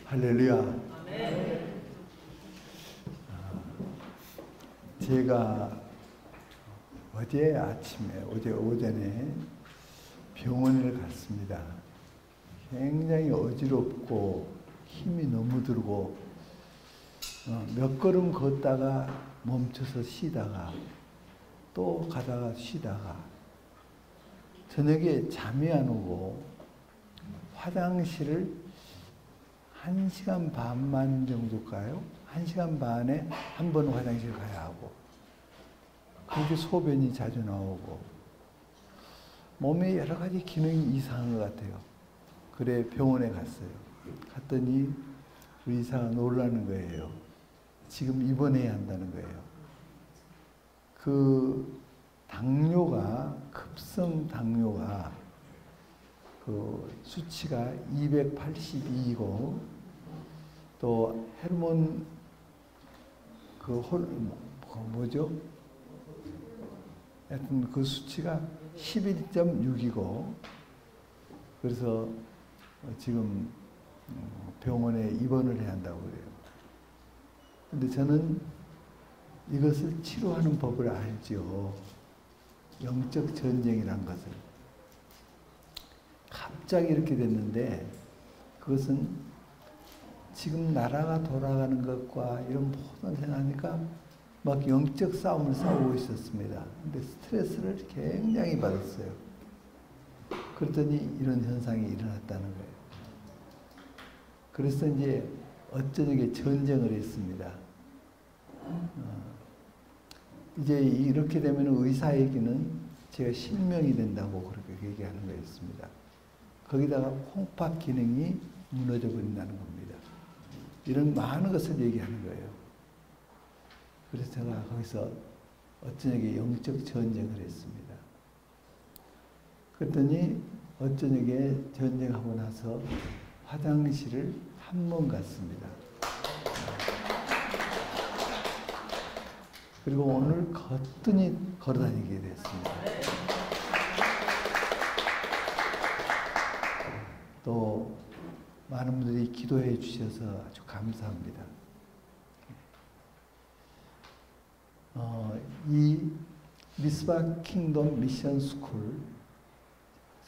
할렐루야. 제가 어제 아침에, 어제 오전에 병원을 갔습니다. 굉장히 어지럽고 힘이 너무 들고 몇 걸음 걷다가 멈춰서 쉬다가 또 가다가 쉬다가 저녁에 잠이 안 오고 화장실을 1시간 반만 정도일까요? 1시간 반에 한 번 화장실 가야 하고 그렇게 소변이 자주 나오고 몸에 여러 가지 기능이 이상한 것 같아요. 그래 병원에 갔어요. 갔더니 의사가 놀라는 거예요. 지금 입원해야 한다는 거예요. 그 당뇨가 급성 당뇨가 그 수치가 282이고 또 호르몬 뭐죠? 하여튼 그 수치가 11.6이고 그래서 지금 병원에 입원을 해야 한다고 그래요. 근데 저는 이것을 치료하는 법을 알죠. 영적 전쟁이란 것을. 갑자기 이렇게 됐는데 그것은 지금 나라가 돌아가는 것과 이런 모든 생각하니까 막 영적 싸움을 싸우고 있었습니다. 근데 스트레스를 굉장히 받았어요. 그랬더니 이런 현상이 일어났다는 거예요. 그래서 이제 어쩌게 전쟁을 했습니다. 이제 이렇게 되면 의사에게는 제가 실명이 된다고 그렇게 얘기하는 거였습니다. 거기다가 콩팥 기능이 무너져 버린다는 겁니다. 이런 많은 것을 얘기하는 거예요. 그래서 제가 거기서 어쩌게 영적 전쟁을 했습니다. 그랬더니 어쩌게 전쟁하고 나서 화장실을 한 번 갔습니다. 그리고 오늘 거뜬히 걸어다니게 됐습니다. 또 많은 분들이 기도해 주셔서 아주 감사합니다. 이 미스바 킹덤 미션 스쿨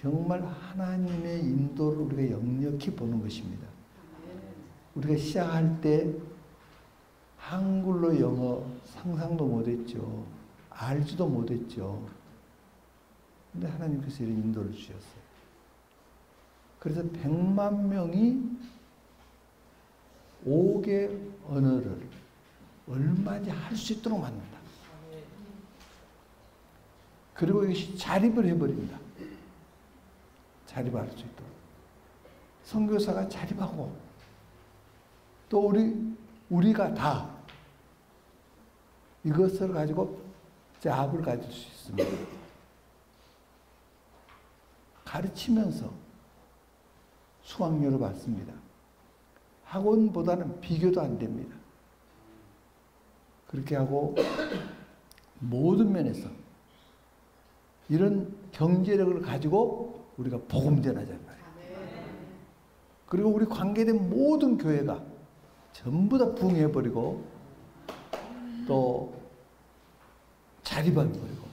정말 하나님의 인도를 우리가 역력히 보는 것입니다. 우리가 시작할 때 한글로 영어 상상도 못했죠. 알지도 못했죠. 근데 하나님께서 이런 인도를 주셨어요. 그래서 100만 명이 5개 언어를 얼마든지 할 수 있도록 만든다. 그리고 이것이 자립을 해버린다. 자립할 수 있도록. 선교사가 자립하고 또 우리가 다 이것을 가지고 잡을 가질 수 있습니다. 가르치면서 수강료를 받습니다. 학원보다는 비교도 안 됩니다. 그렇게 하고 모든 면에서 이런 경제력을 가지고 우리가 복음 전하자는 말이에요. 그리고 우리 관계된 모든 교회가 전부 다 부흥해버리고 또 자립해버리고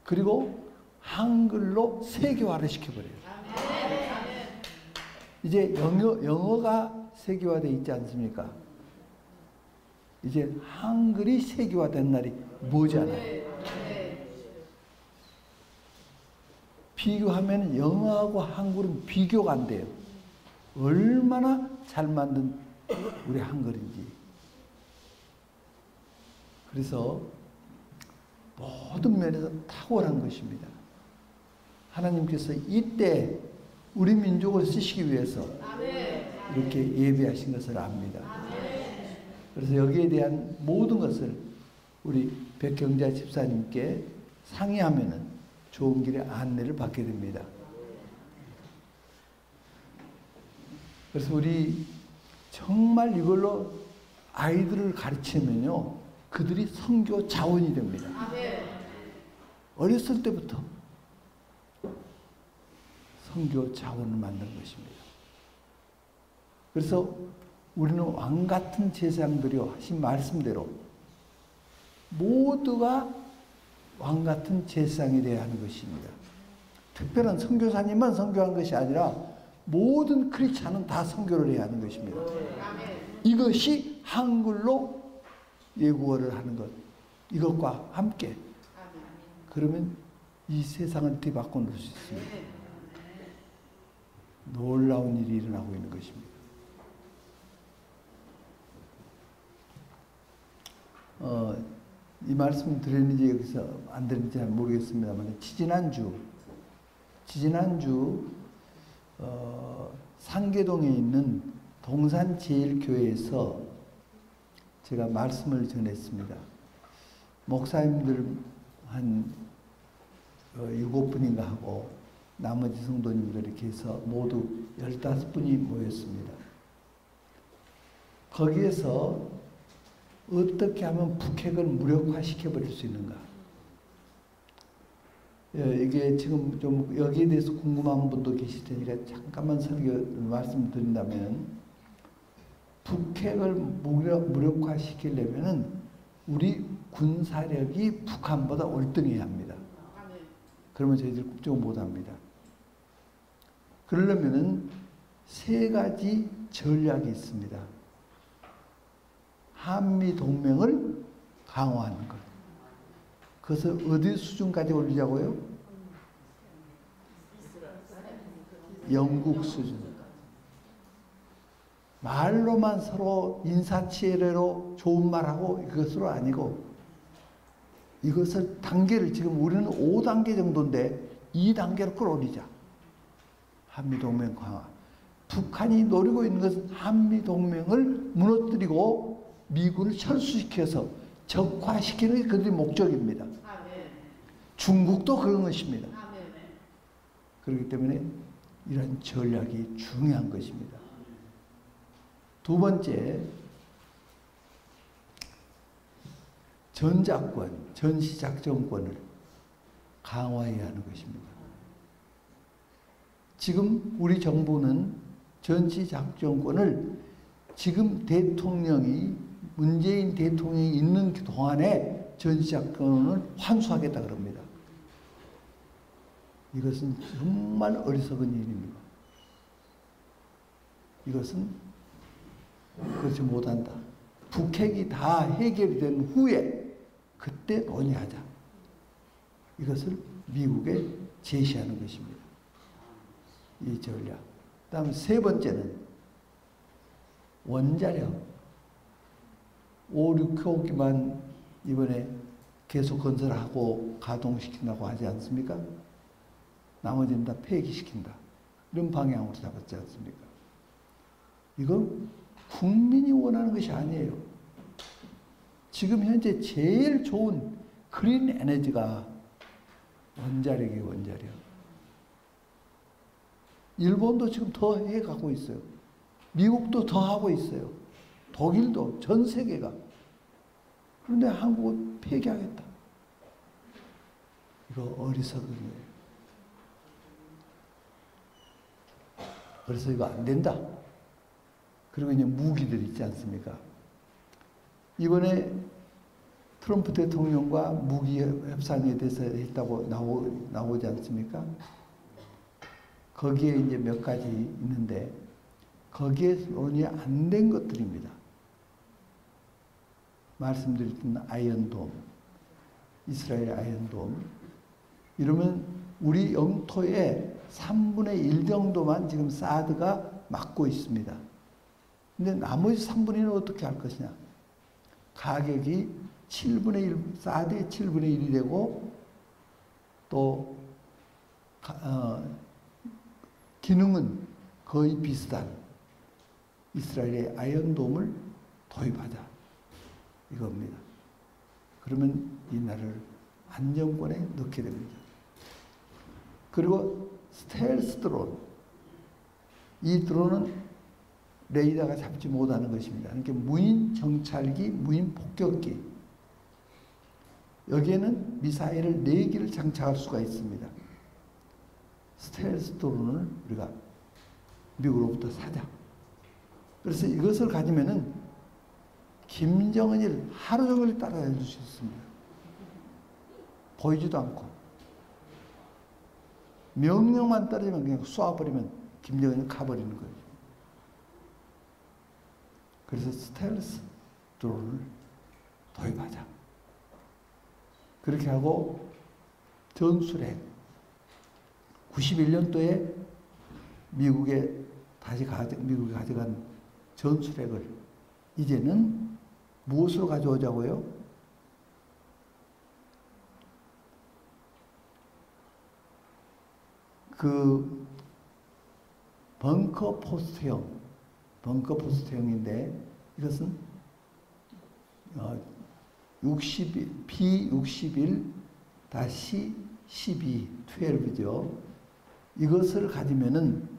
그리고 한글로 세계화를 시켜버려요. 이제 영어가 세계화되어 있지 않습니까? 이제 한글이 세계화된 날이 머지않아요. 비교하면 영어하고 한글은 비교가 안 돼요. 얼마나 잘 만든 우리 한글인지. 그래서 모든 면에서 탁월한 것입니다. 하나님께서 이때 우리 민족을 쓰시기 위해서 이렇게 예배하신 것을 압니다. 그래서 여기에 대한 모든 것을 우리 백경자 집사님께 상의하면은 좋은 길의 안내를 받게 됩니다. 그래서 우리 정말 이걸로 아이들을 가르치면요, 그들이 선교 자원이 됩니다. 어렸을 때부터 선교 자원을 만든 것입니다. 그래서 우리는 왕 같은 제사장들이요 하신 말씀대로 모두가 왕 같은 제사장이 되어야 하는 것입니다. 특별한 선교사님만 선교한 것이 아니라 모든 크리스찬은 다 선교를 해야 하는 것입니다. 이것이 한글로 예구어를 하는 것, 이것과 함께 그러면 이 세상을 뒤바꿔 놓을 수 있습니다. 놀라운 일이 일어나고 있는 것입니다. 이 말씀 드렸는지 여기서 안 드렸는지 잘 모르겠습니다만 지지난주 상계동에 있는 동산제일교회에서 제가 말씀을 전했습니다. 목사님들 한 7분인가 하고 나머지 성도님들 이렇게 해서 모두 15분이 모였습니다. 거기에서 어떻게 하면 북핵을 무력화시켜버릴 수 있는가? 이게 지금 좀 여기에 대해서 궁금한 분도 계실 테니까 잠깐만 말씀드린다면, 북핵을 무력화시키려면은 우리 군사력이 북한보다 월등해야 합니다. 그러면 저희들 국정을 못합니다. 그러려면은 3가지 전략이 있습니다. 한미 동맹을 강화하는 것. 그것을 어디 수준까지 올리자고요? 영국 수준. 말로만 서로 인사치레로 좋은 말하고 그것으로 아니고, 이것을 단계를 지금 우리는 5단계 정도인데 2단계로 끌어올리자. 한미동맹 강화. 북한이 노리고 있는 것은 한미동맹을 무너뜨리고 미군을 철수시켜서 적화시키는 게 그들의 목적입니다. 중국도 그런 것입니다. 그렇기 때문에 이런 전략이 중요한 것입니다. 2번째, 전작권, 전시작전권을 강화해야 하는 것입니다. 지금 우리 정부는 전시작전권을 지금 문재인 대통령이 있는 동안에 전시작전을 환수하겠다 그럽니다. 이것은 정말 어리석은 일입니다. 이것은 그렇지 못한다. 북핵이 다 해결이 된 후에 그때 논의하자. 이것을 미국에 제시하는 것입니다. 이 전략. 다음 3번째는 원자력. 5, 6호기만 이번에 계속 건설하고 가동시킨다고 하지 않습니까? 나머지는 다 폐기시킨다. 이런 방향으로 잡았지 않습니까? 이건 국민이 원하는 것이 아니에요. 지금 현재 제일 좋은 그린 에너지가 원자력이에요, 원자력. 일본도 지금 더 해가고 있어요. 미국도 더 하고 있어요. 독일도, 전 세계가. 그런데 한국은 폐기하겠다. 이거 어리석은 거예요. 그래서 이거 안 된다. 그리고 이제 무기들 있지 않습니까? 이번에 트럼프 대통령과 무기 협상에 대해서 했다고 나오지 않습니까? 거기에 이제 몇 가지 있는데, 거기에 논의 안 된 것들입니다. 말씀드렸던 아이언돔, 이스라엘 아이언돔. 이러면 우리 영토의 3분의 1 정도만 지금 사드가 막고 있습니다. 근데 나머지 3분의 1은 어떻게 할 것이냐? 가격이 7분의 1, 사드의 7분의 1이 되고, 또 기능은 거의 비슷한 이스라엘의 아이언돔을 도입하자. 이겁니다. 그러면 이 나라를 안정권에 넣게 됩니다. 그리고 스텔스 드론. 이 드론은 레이더가 잡지 못하는 것입니다. 그러니까 무인 정찰기, 무인 폭격기. 여기에는 미사일을 4기를 장착할 수가 있습니다. 스텔스 드론을 우리가 미국으로부터 사자. 그래서 이것을 가지면은 김정은을 하루 종일 따라다닐 수 있습니다. 보이지도 않고. 명령만 떨어지면 그냥 쏴버리면 김정은이 가버리는 거예요. 그래서 스텔스 드론을 도입하자. 그렇게 하고 전술핵 91년도에 미국이 가져간 전술핵을 이제는 무엇으로 가져오자고요? 그 벙커 포스트형인데 이것은 B61-12이죠. 이것을 가지면은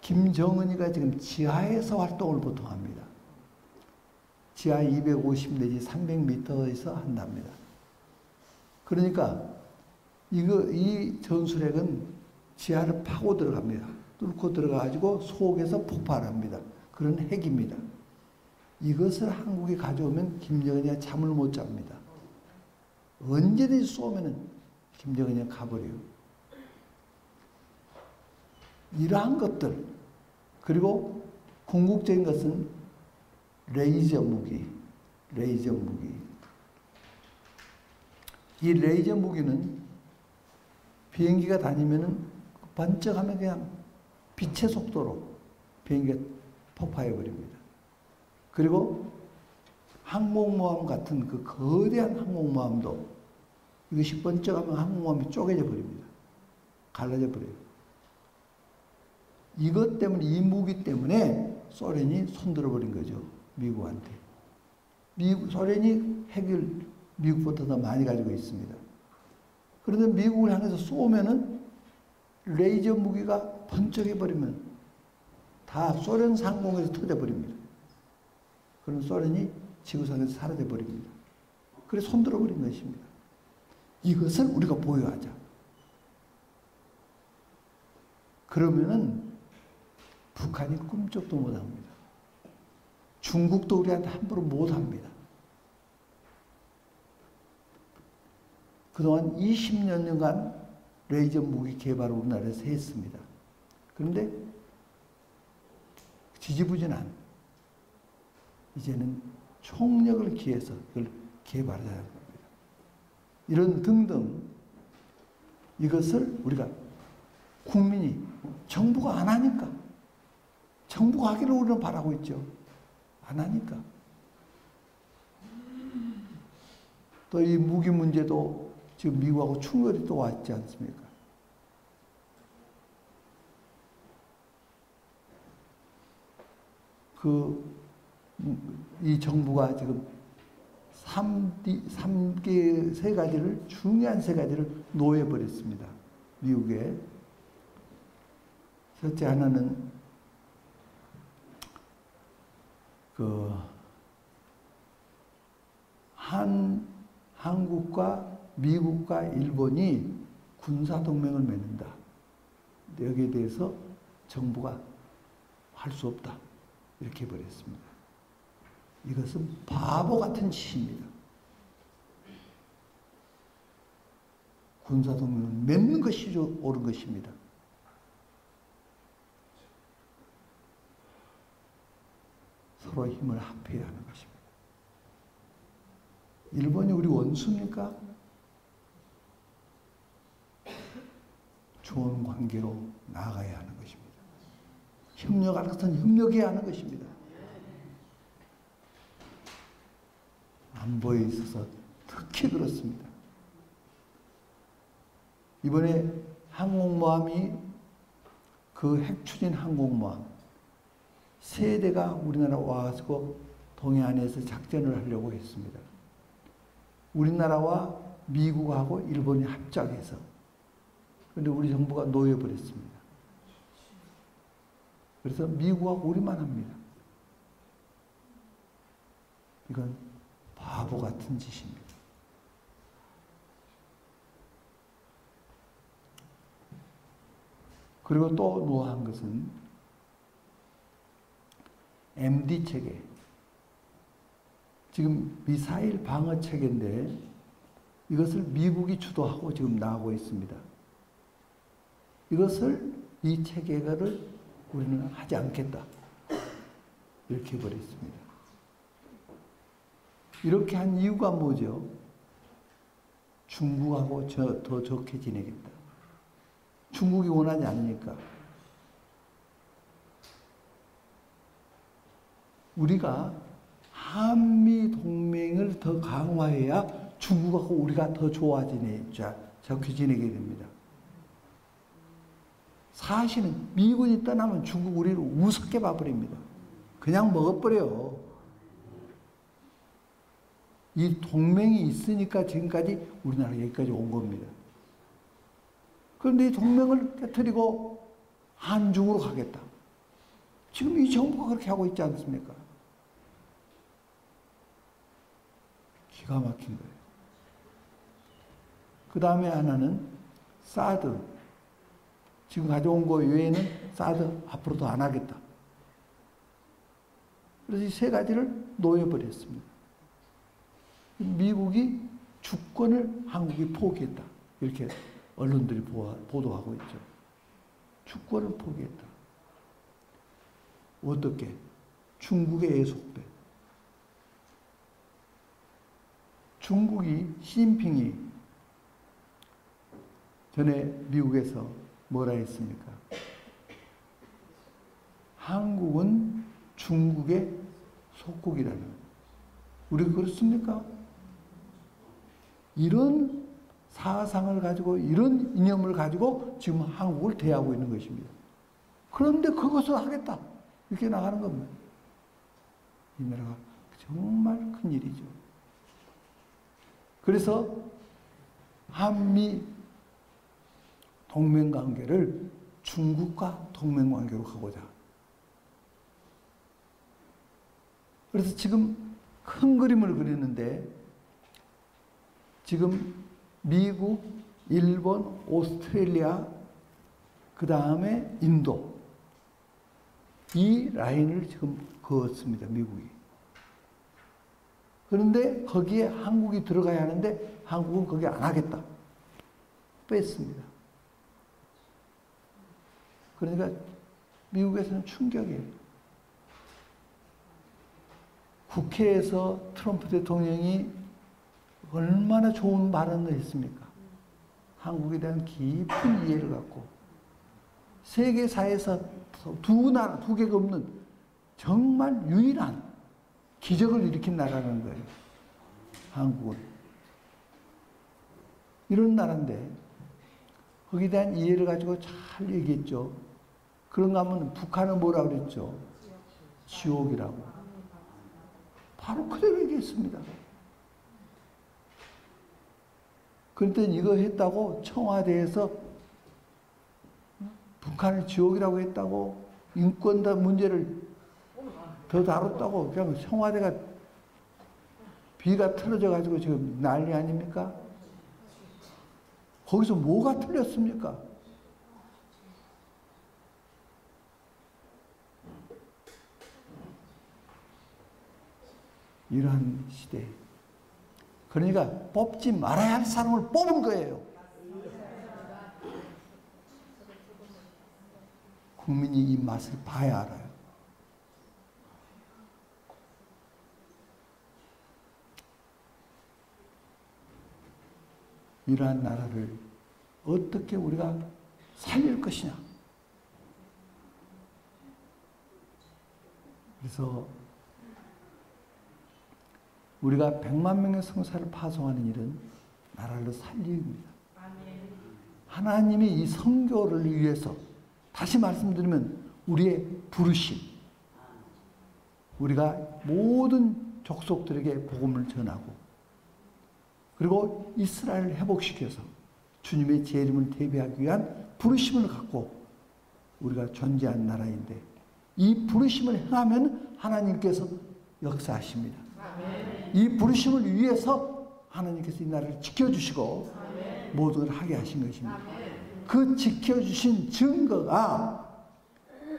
김정은이가 지금 지하에서 활동을 보통 합니다. 지하 250 내지 300m에서 한답니다. 그러니까 이 전술핵은 지하를 파고 들어갑니다. 뚫고 들어가가지고 속에서 폭발합니다. 그런 핵입니다. 이것을 한국에 가져오면 김정은이가 잠을 못 잡니다. 언제든지 쏘면은 김정은이가 가버려요. 이러한 것들, 그리고 궁극적인 것은 레이저 무기. 이 레이저 무기는 비행기가 다니면은 번쩍하면 그냥 빛의 속도로 비행기가 폭파해버립니다. 그리고 항공모함 같은 그 거대한 항공모함도 이것이 번쩍하면 항공모함이 쪼개져 버립니다. 갈라져 버려요. 이것 때문에, 이 무기 때문에 소련이 손들어 버린 거죠. 미국한테. 소련이 핵을 미국보다 더 많이 가지고 있습니다. 그런데 미국을 향해서 쏘면은 레이저 무기가 번쩍해 버리면 다 소련 상공에서 터져 버립니다. 그럼 소련이 지구상에서 사라져 버립니다. 그래서 손들어 버린 것입니다. 이것을 우리가 보유하자. 그러면은 북한이 꿈쩍도 못 합니다. 중국도 우리한테 함부로 못 합니다. 그동안 20년간 레이저 무기 개발을 우리나라에서 했습니다. 그런데 지지부진한, 이제는 총력을 기해서 이걸 개발하자는 겁니다. 이런 등등 이것을 우리가 국민이, 정부가 안 하니까, 정부가 하기를 우리는 바라고 있죠. 안 하니까. 또 이 무기 문제도 지금 미국하고 충돌이 또 왔지 않습니까? 이 정부가 지금 세 가지를, 중요한 세 가지를 놓여버렸습니다. 미국에. 첫째 하나는 한국과 미국과 일본이 군사동맹을 맺는다. 여기에 대해서 정부가 할 수 없다. 이렇게 해버렸습니다. 이것은 바보 같은 짓입니다. 군사동맹을 맺는 것이 옳은 것입니다. 서로 힘을 합해야 하는 것입니다. 일본이 우리 원수입니까? 좋은 관계로 나아가야 하는 것입니다. 협력할 것은 협력해야 하는 것입니다. 안보에 있어서 특히 그렇습니다. 이번에 항공모함이 그 핵추진 항공모함 세 대가 우리나라 와서 동해안에서 작전을 하려고 했습니다. 우리나라와 미국하고 일본이 합작해서. 그런데 우리 정부가 놓여버렸습니다. 그래서 미국하고 우리만 합니다. 이건 바보 같은 짓입니다. 그리고 또 노한 것은 MD 체계. 지금 미사일 방어 체계인데 이것을 미국이 주도하고 지금 나오고 있습니다. 이 체계를 우리는 하지 않겠다. 이렇게 해버렸습니다. 이렇게 한 이유가 뭐죠? 중국하고 더 좋게 지내겠다. 중국이 원하지 않으니까. 우리가 한미 동맹을 더 강화해야 중국하고 우리가 더 좋게 지내게 됩니다. 사실은 미군이 떠나면 중국 우리를 우습게 봐버립니다. 그냥 먹어버려요. 이 동맹이 있으니까 지금까지 우리나라가 여기까지 온 겁니다. 그런데 이 동맹을 깨트리고 한중으로 가겠다. 지금 이 정부가 그렇게 하고 있지 않습니까? 기가 막힌 거예요. 그 다음에 하나는 사드. 지금 가져온 거 외에는 사드 앞으로도 안 하겠다. 그래서 이 세 가지를 놓여버렸습니다. 미국이 주권을 한국이 포기했다. 이렇게 언론들이 보도하고 있죠. 주권을 포기했다. 어떻게? 중국의 애속배. 중국이 시진핑이 전에 미국에서 뭐라 했습니까? 한국은 중국의 속국이라는. 우리가 그렇습니까? 이런 사상을 가지고 이런 이념을 가지고 지금 한국을 대하고 있는 것입니다. 그런데 그것을 하겠다. 이렇게 나가는 겁니다. 이 나라가 정말 큰 일이죠. 그래서 한미 동맹관계를 중국과 동맹관계로 가고자. 그래서 지금 큰 그림을 그리는데 지금 미국, 일본, 오스트레일리아, 그 다음에 인도 이 라인을 지금 그었습니다. 미국이. 그런데 거기에 한국이 들어가야 하는데 한국은 거기 안 하겠다. 뺐습니다. 그러니까 미국에서는 충격이에요. 국회에서 트럼프 대통령이 얼마나 좋은 발언을 했습니까? 한국에 대한 깊은 이해를 갖고 세계사에서 두 개가 없는 정말 유일한 기적을 일으킨 나라라는 거예요. 한국은. 이런 나라인데 거기에 대한 이해를 가지고 잘 얘기했죠. 그런가 하면 북한은 뭐라고 그랬죠? 지옥이라고. 바로 그대로 얘기했습니다. 그런데 이거 했다고 청와대에서 북한을 지옥이라고 했다고 인권 문제를 더 다뤘다고 그냥 청와대가 비가 틀어져 가지고 지금 난리 아닙니까? 거기서 뭐가 틀렸습니까? 이러한 시대. 그러니까 뽑지 말아야 할 사람을 뽑은 거예요. 국민이 이 맛을 봐야 알아요. 이러한 나라를 어떻게 우리가 살릴 것이냐. 그래서 우리가 100만 명의 성사를 파송하는 일은 나라를 살리입니다. 하나님이 이 선교를 위해서 다시 말씀드리면 우리의 부르심, 우리가 모든 족속들에게 복음을 전하고 그리고 이스라엘을 회복시켜서 주님의 재림을 대비하기 위한 부르심을 갖고 우리가 존재한 나라인데 이 부르심을 행하면 하나님께서 역사하십니다. 이 부르심을 위해서 하나님께서 이 나라를 지켜주시고 모든 걸 하게 하신 것입니다. 그 지켜주신 증거가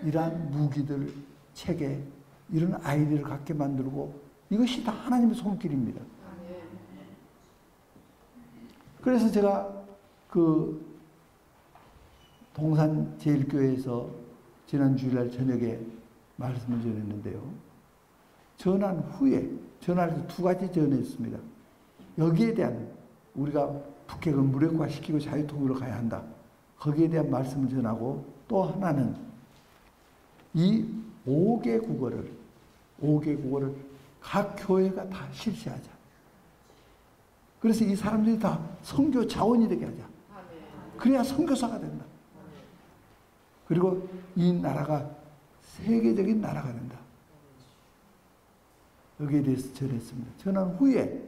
이러한 무기들, 체계, 이런 아이디어를 갖게 만들고 이것이 다 하나님의 손길입니다. 그래서 제가 그 동산 제일교회에서 지난 주일날 저녁에 말씀을 전했는데요. 전한 후에 전화를 두 가지 전했습니다. 여기에 대한 우리가 북핵을 무력화시키고 자유통일로 가야 한다. 거기에 대한 말씀을 전하고 또 하나는 이 5개 국어를 각 교회가 다 실시하자. 그래서 이 사람들이 다 선교 자원이 되게 하자. 그래야 선교사가 된다. 그리고 이 나라가 세계적인 나라가 된다. 여기에 대해서 전했습니다. 전한 후에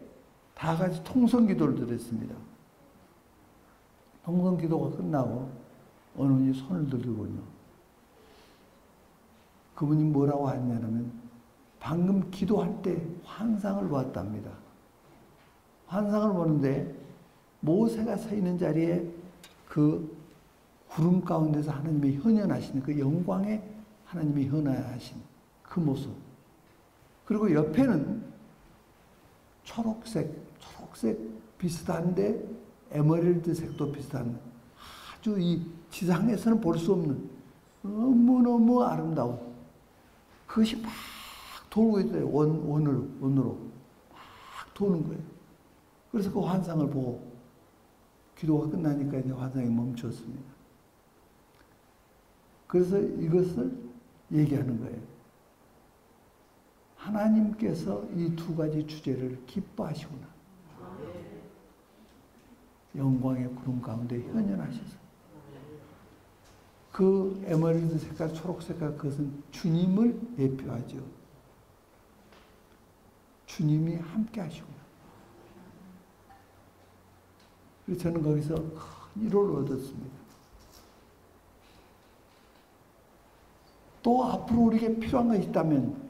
다 같이 통성기도를 드렸습니다. 통성기도가 끝나고 어느 분이 손을 들더군요. 그분이 뭐라고 하냐면 방금 기도할 때 환상을 보았답니다. 환상을 보는데 모세가 서 있는 자리에 그 구름 가운데서 하나님이 현현하시는 그 영광에 하나님이 현현하신 그 모습. 그리고 옆에는 초록색 비슷한데 에메랄드 색도 비슷한 아주 이 지상에서는 볼 수 없는 너무너무 아름다운 그것이 막 돌고 있어요. 원으로 막 도는 거예요. 그래서 그 환상을 보고 기도가 끝나니까 이제 환상이 멈췄습니다. 그래서 이것을 얘기하는 거예요. 하나님께서 이 두 가지 주제를 기뻐하시구나. 영광의 구름 가운데 현현하셔서. 그 에메랄드 색깔, 초록 색깔 그것은 주님을 대표하죠. 주님이 함께 하시구나. 그래서 저는 거기서 큰 위로를 얻었습니다. 또 앞으로 우리에게 필요한 것이 있다면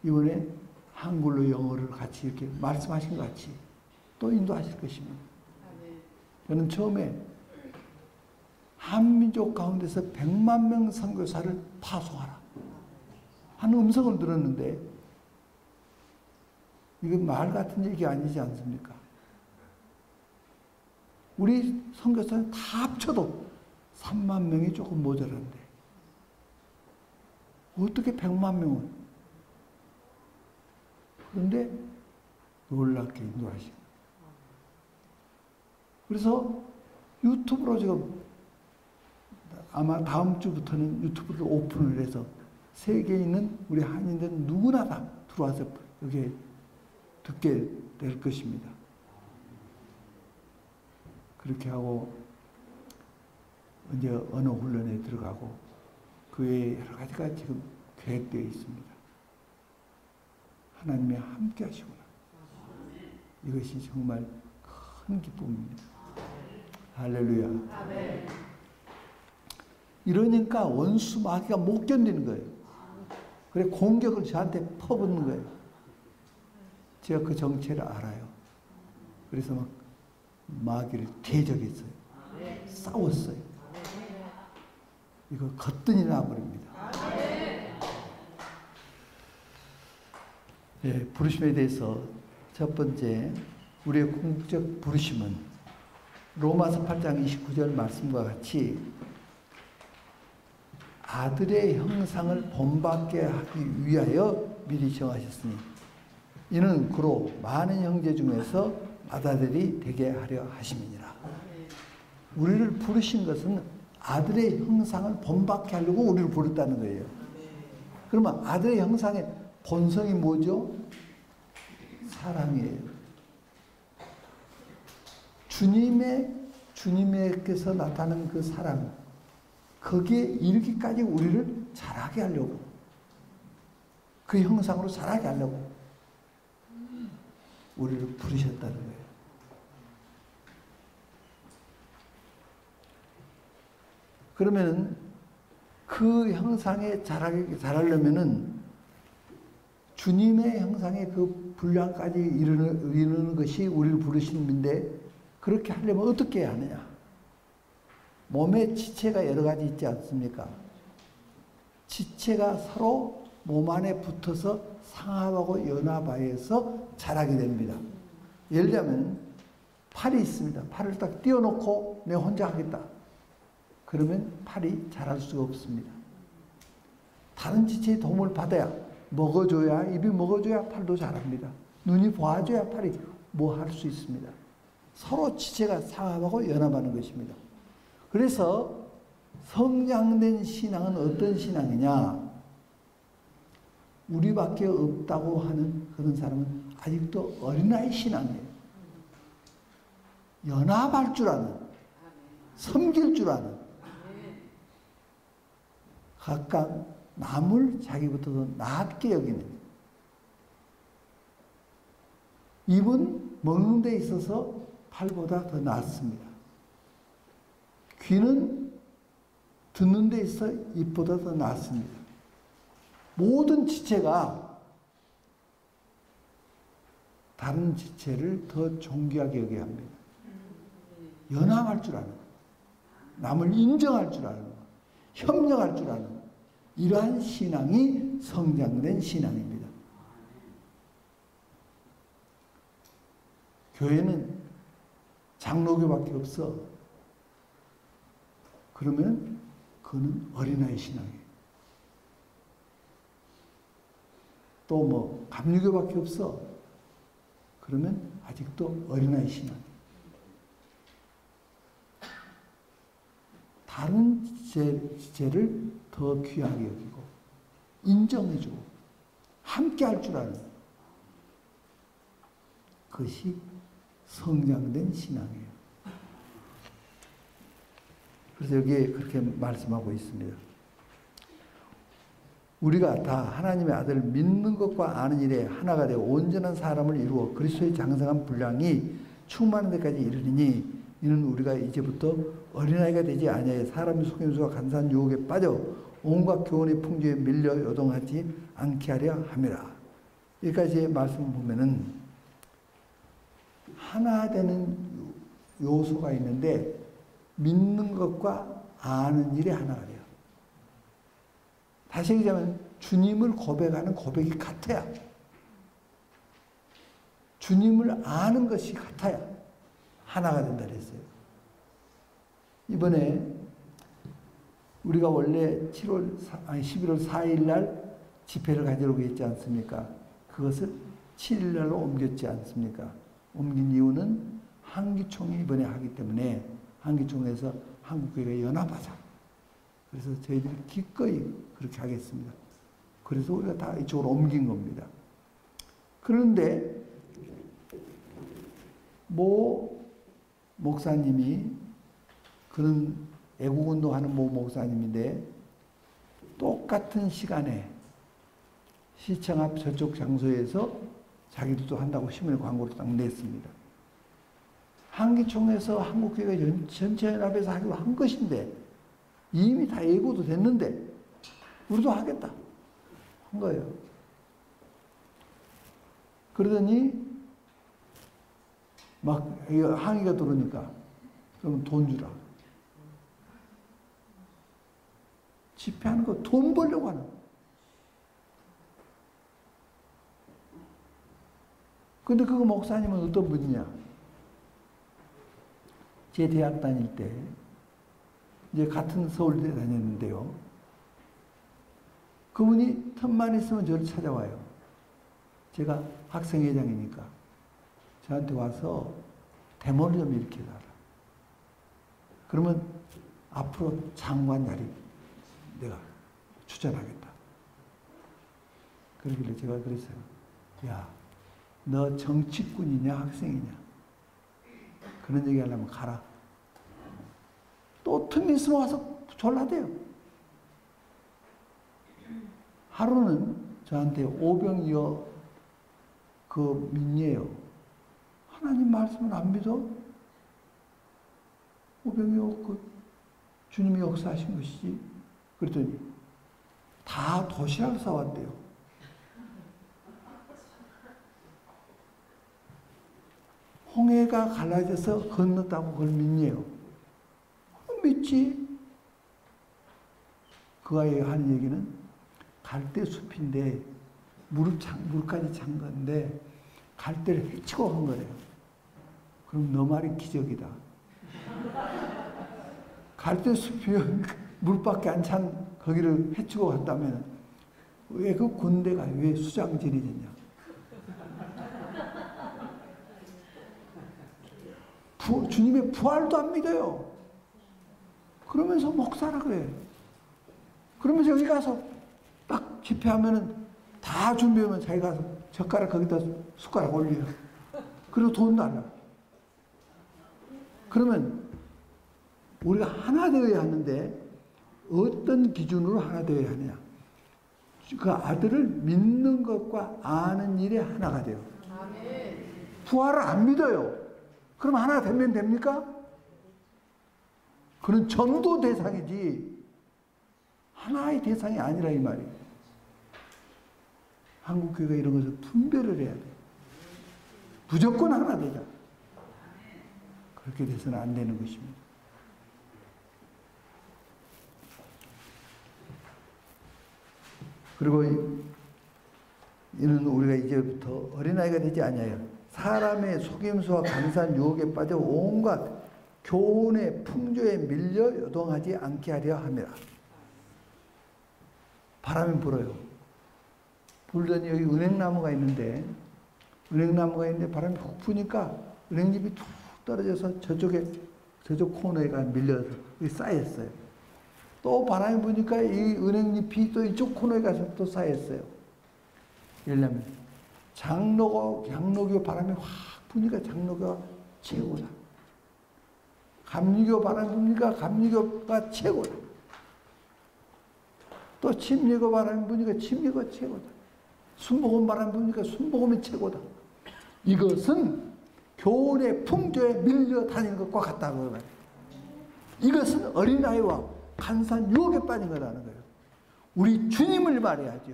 이번에 한글로 영어를 같이 이렇게 말씀하신 것 같이 또 인도하실 것입니다. 저는 처음에 한민족 가운데서 100만 명 선교사를 파송하라 하는 음성을 들었는데 이건 말 같은 얘기 아니지 않습니까? 우리 선교사는 다 합쳐도 3만 명이 조금 모자란데 어떻게 100만 명은? 그런데 놀랍게 인도하시고 그래서 유튜브로 지금 아마 다음 주부터는 유튜브를 오픈을 해서 세계에 있는 우리 한인들 누구나 다 들어와서 여기에 듣게 될 것입니다. 그렇게 하고 이제 언어 훈련에 들어가고 그 외에 여러 가지가 지금 계획되어 있습니다. 하나님이 함께 하시구나. 이것이 정말 큰 기쁨입니다. 할렐루야. 이러니까 원수 마귀가 못 견디는 거예요. 그래 공격을 저한테 퍼붓는 거예요. 제가 그 정체를 알아요. 그래서 막 마귀를 대적했어요. 싸웠어요. 이거 거뜬히 나버립니다. 예, 부르심에 대해서 첫 번째 우리의 궁극적 부르심은 로마서 8장 29절 말씀과 같이 아들의 형상을 본받게 하기 위하여 미리 정하셨으니 이는 그로 많은 형제 중에서 맏아들이 되게 하려 하심이니라. 우리를 부르신 것은 아들의 형상을 본받게 하려고 우리를 부르다는 거예요. 그러면 아들의 형상의 본성이 뭐죠? 사랑이에요. 주님께서 나타나는 그 사랑, 거기에 이르기까지 우리를 자라게 하려고, 그 형상으로 자라게 하려고 우리를 부르셨다는 거예요. 그러면 그 형상에 자라려면은 주님의 형상의 그 분량까지 이르는 것이 우리를 부르신 분인데 그렇게 하려면 어떻게 해야 하느냐? 몸에 지체가 여러 가지 있지 않습니까? 지체가 서로 몸 안에 붙어서 상합하고 연합하여서 자라게 됩니다. 예를 들면 팔이 있습니다. 팔을 딱 띄워놓고 내 혼자 하겠다. 그러면 팔이 자랄 수가 없습니다. 다른 지체의 도움을 받아야, 먹어줘야, 입이 먹어줘야 팔도 자랍니다. 눈이 봐줘야 팔이 뭐 할 수 있습니다. 서로 지체가 상합하고 연합하는 것입니다. 그래서 성장된 신앙은 어떤 신앙이냐? 우리밖에 없다고 하는 그런 사람은 아직도 어린아이 신앙이에요. 연합할 줄 아는, 섬길 줄 아는, 각각 남을 자기부터 더 낫게 여기는, 입은 먹는 데 있어서 팔보다 더 낫습니다. 귀는 듣는 데 있어 입보다 더 낫습니다. 모든 지체가 다른 지체를 더 존귀하게 여겨야 합니다. 연합할 줄 아는, 남을 인정할 줄 아는, 협력할 줄 아는 이러한 신앙이 성장된 신앙입니다. 교회는 장로교밖에 없어. 그러면 그는 어린아이 신앙이에요. 또 뭐 감리교밖에 없어. 그러면 아직도 어린아이 신앙이에요. 다른 지체를 더 귀하게 여기고 인정해주고 함께 할 줄 아는 그것이 성장된 신앙이에요. 그래서 여기에 그렇게 말씀하고 있습니다. 우리가 다 하나님의 아들을 믿는 것과 아는 일에 하나가 되어 온전한 사람을 이루어 그리스도의 장성한 분량이 충만한 데까지 이르리니 이는 우리가 이제부터 어린아이가 되지 아니하여 사람의 속임수와 간사한 유혹에 빠져 온갖 교훈의 풍조에 밀려 요동하지 않게 하려 함이라. 여기까지의 말씀을 보면은 하나 되는 요소가 있는데 믿는 것과 아는 일에 하나가 돼요. 다시 얘기하면 주님을 고백하는 고백이 같아야, 주님을 아는 것이 같아야 하나가 된다 그랬어요. 이번에 우리가 원래 11월 4일 날 집회를 가지려고 했지 않습니까? 그것을 7일 날로 옮겼지 않습니까? 옮긴 이유는 한기총이 이번에 하기 때문에 한기총에서 한국교회가 연합하자. 그래서 저희들이 기꺼이 그렇게 하겠습니다. 그래서 우리가 다 이쪽으로 옮긴 겁니다. 그런데 모 목사님이, 그런 애국운동하는 모 목사님인데 똑같은 시간에 시청 앞 저쪽 장소에서 자기들도 한다고 신문에 광고를 딱 냈습니다. 한기총에서 한국교회가 전체 연합에서 하기로 한 것인데 이미 다 예고도 됐는데 우리도 하겠다 한 거예요. 그러더니 막 항의가 들어오니까 그럼 돈 주라. 집회하는 거 돈 벌려고 하는 거. 근데 그거 목사님은 어떤 분이냐? 제 대학 다닐 때 이제 같은 서울대 다녔는데요. 그분이 틈만 있으면 저를 찾아와요. 제가 학생회장이니까 저한테 와서 데모를 좀 일으켜달라. 그러면 앞으로 장관 자리 내가 추천하겠다. 그러길래 제가 그랬어요. 야, 너 정치꾼이냐 학생이냐? 그런 얘기 하려면 가라. 또 틈이 있으면 와서 졸라대요. 하루는 저한테 오병이어 그 민예요. 하나님 말씀은 안 믿어? 오병이어 그 주님이 역사하신 것이지. 그랬더니 다 도시락을 싸왔대요. 홍해가 갈라져서 건넜다고 그걸 믿네요. 믿지. 그가 하는 얘기는 갈대 숲인데 무릎까지 찬 건데 갈대를 헤치고 간 거래요. 그럼 너 말이 기적이다. 갈대 숲이면 물밖에 안 찬 거기를 헤치고 갔다면 왜 그 군대가 왜 수장질이 됐냐? 주님의 부활도 안 믿어요. 그러면서 목사라 그래. 그러면서 여기 가서 딱 집회하면은 다 준비하면 자기 가서 젓가락 거기다 숟가락 올려요. 그리고 돈 달라. 그러면 우리가 하나 되어야 하는데 어떤 기준으로 하나 되어야 하느냐? 그 아들을 믿는 것과 아는 일에 하나가 돼요. 부활을 안 믿어요. 그럼 하나 되면 됩니까? 그런 전도 대상이지 하나의 대상이 아니라 이 말이에요. 한국교회가 이런 것을 분별을 해야 돼. 무조건 하나 되자. 그렇게 돼서는 안 되는 것입니다. 그리고 이는 우리가 이제부터 어린아이가 되지 아니하여 사람의 속임수와 간사한 유혹에 빠져 온갖 교훈의 풍조에 밀려 요동하지 않게 하려 함이라. 바람이 불어요. 불더니 여기 은행나무가 있는데 바람이 훅 부니까 은행잎이 툭 떨어져서 저쪽 코너에가 밀려서 여기 쌓였어요. 또 바람이 부니까 이 은행잎이 또 이쪽 코너에 가서 또 쌓였어요. 왜냐면 장로교 바람이 확 부니까 장로교가 최고다. 감리교 바람이 부니까 감리교가 최고다. 또 침례교 바람이 부니까 침례가 최고다. 순복음 바람이 부니까 순복음이 최고다. 이것은 교훈의 풍조에 밀려 다니는 것과 같다고 말해요. 이것은 어린아이와 간사한 유혹에 빠진 거라는 거예요. 우리 주님을 말해야죠.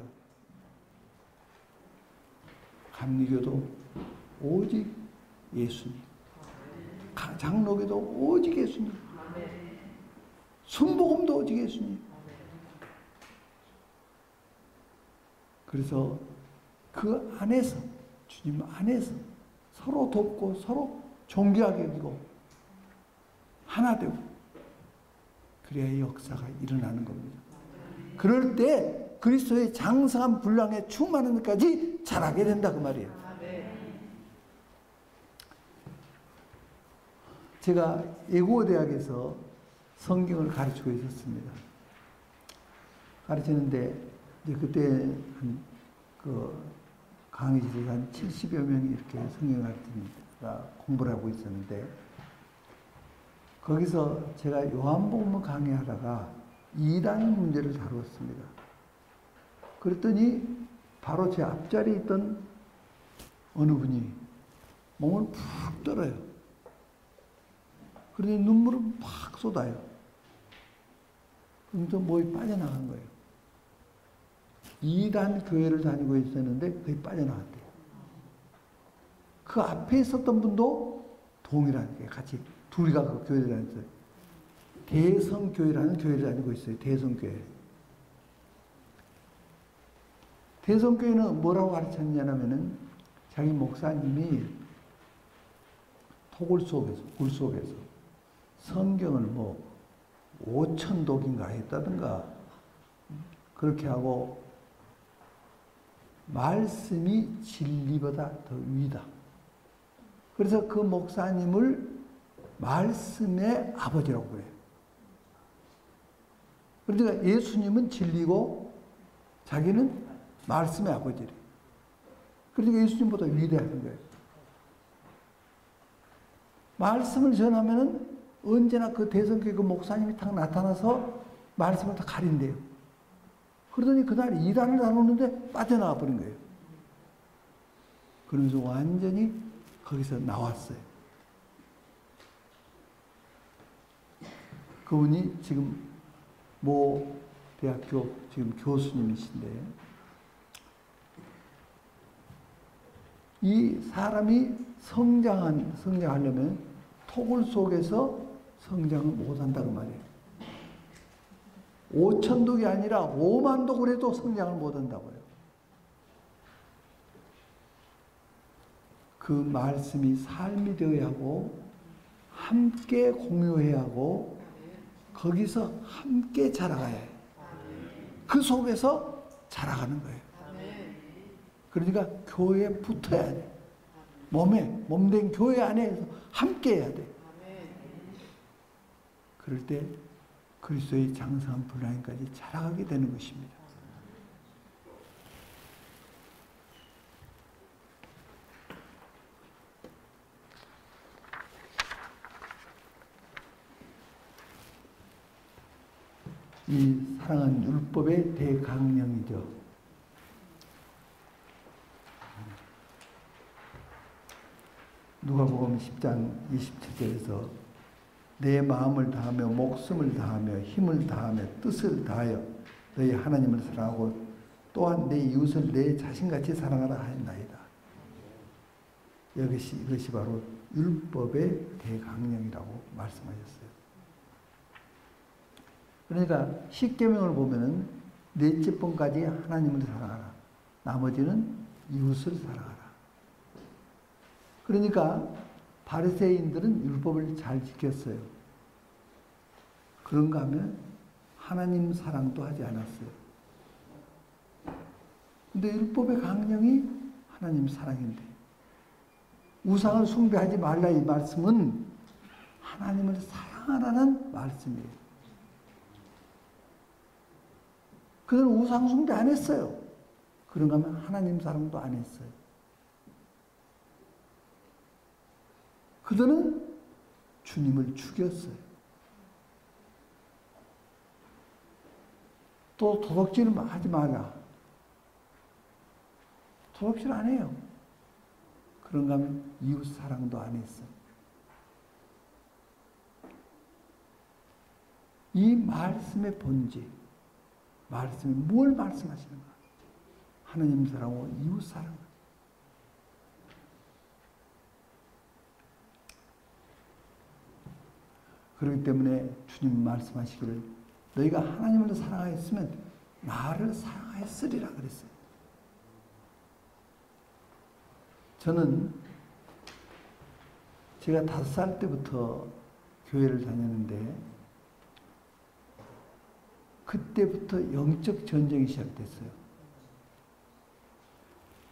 감리교도 오직 예수님, 장로교도 오직 예수님, 순복음도 오직 예수님. 그래서 그 안에서, 주님 안에서 서로 돕고 서로 존귀하게 여기고 하나 되고 그래야 역사가 일어나는 겁니다. 그럴 때 그리스도의 장성한 분량에 충만한 것까지 자라게 된다 그 말이에요. 제가 예고대학에서 성경을 가르치고 있었습니다. 가르치는데 이제 그때 강의실에 한 70여 명이 이렇게 성경을 가르치니까 공부를 하고 있었는데 거기서 제가 요한복음을 강의하다가 이단 문제를 다루었습니다. 그랬더니 바로 제 앞자리에 있던 어느 분이 몸을 푹 떨어요. 그러더니 눈물을 팍 쏟아요. 그러면서 몸이 빠져나간 거예요. 이단 교회를 다니고 있었는데 그게 빠져나갔대요. 그 앞에 있었던 분도 동일한 게 같이 둘이가 그 교회를 다녔어요. 대성교회라는 교회를 다니고 있어요. 대성교회. 대성교회는 뭐라고 가르쳤냐면은 자기 목사님이 토굴 속에서, 굴 속에서 성경을 뭐 5,000독인가 했다든가 그렇게 하고 말씀이 진리보다 더 위다. 그래서 그 목사님을 말씀의 아버지라고 그래요. 그러니까 예수님은 진리고 자기는 말씀의 아버지래. 그러니까 예수님보다 위대한 거예요. 말씀을 전하면은 언제나 그 대성교회 그 목사님이 딱 나타나서 말씀을 다 가린대요. 그러더니 그날 이단을 다루는데 빠져나와 버린 거예요. 그러면서 완전히 거기서 나왔어요. 그분이 지금 모 대학교 지금 교수님이신데 이 사람이 성장하려면 토굴 속에서 성장을 못한다고 말이에요. 5천독이 아니라 5만독을 해도 성장을 못한다고요. 그 말씀이 삶이 되어야 하고 함께 공유해야 하고 거기서 함께 자라가야 해요. 그 속에서 자라가는 거예요. 그러니까 교회에 붙어야 돼. 몸된 교회 안에서 함께 해야 돼. 그럴 때 그리스도의 장성한 분량까지 자라가게 되는 것입니다. 이 사랑은 율법의 대강령이죠. 누가복음 10장 27절에서 내 마음을 다하며 목숨을 다하며 힘을 다하며 뜻을 다하여 너희 하나님을 사랑하고 또한 내 이웃을 내 자신같이 사랑하라 하였나이다. 이것이 바로 율법의 대강령이라고 말씀하셨어요. 그러니까 십계명을 보면은 넷째 번까지 하나님을 사랑하라. 나머지는 이웃을 사랑하라. 그러니까 바리새인들은 율법을 잘 지켰어요. 그런가 하면 하나님 사랑도 하지 않았어요. 근데 율법의 강령이 하나님 사랑인데 우상을 숭배하지 말라 이 말씀은 하나님을 사랑하라는 말씀이에요. 그들은 우상 숭배 안 했어요. 그런가 하면 하나님 사랑도 안 했어요. 그들은 주님을 죽였어요. 또 도둑질을 하지 마라. 도둑질 안 해요. 그런가 하면 이웃 사랑도 안 했어요. 이 말씀의 본질, 말씀이 뭘 말씀하시는가? 하나님 사랑하고 이웃 사랑. 그렇기 때문에 주님 말씀하시기를 너희가 하나님을 사랑하였으면 나를 사랑하였으리라 그랬어요. 저는 제가 5살 때부터 교회를 다녔는데 그때부터 영적 전쟁이 시작됐어요.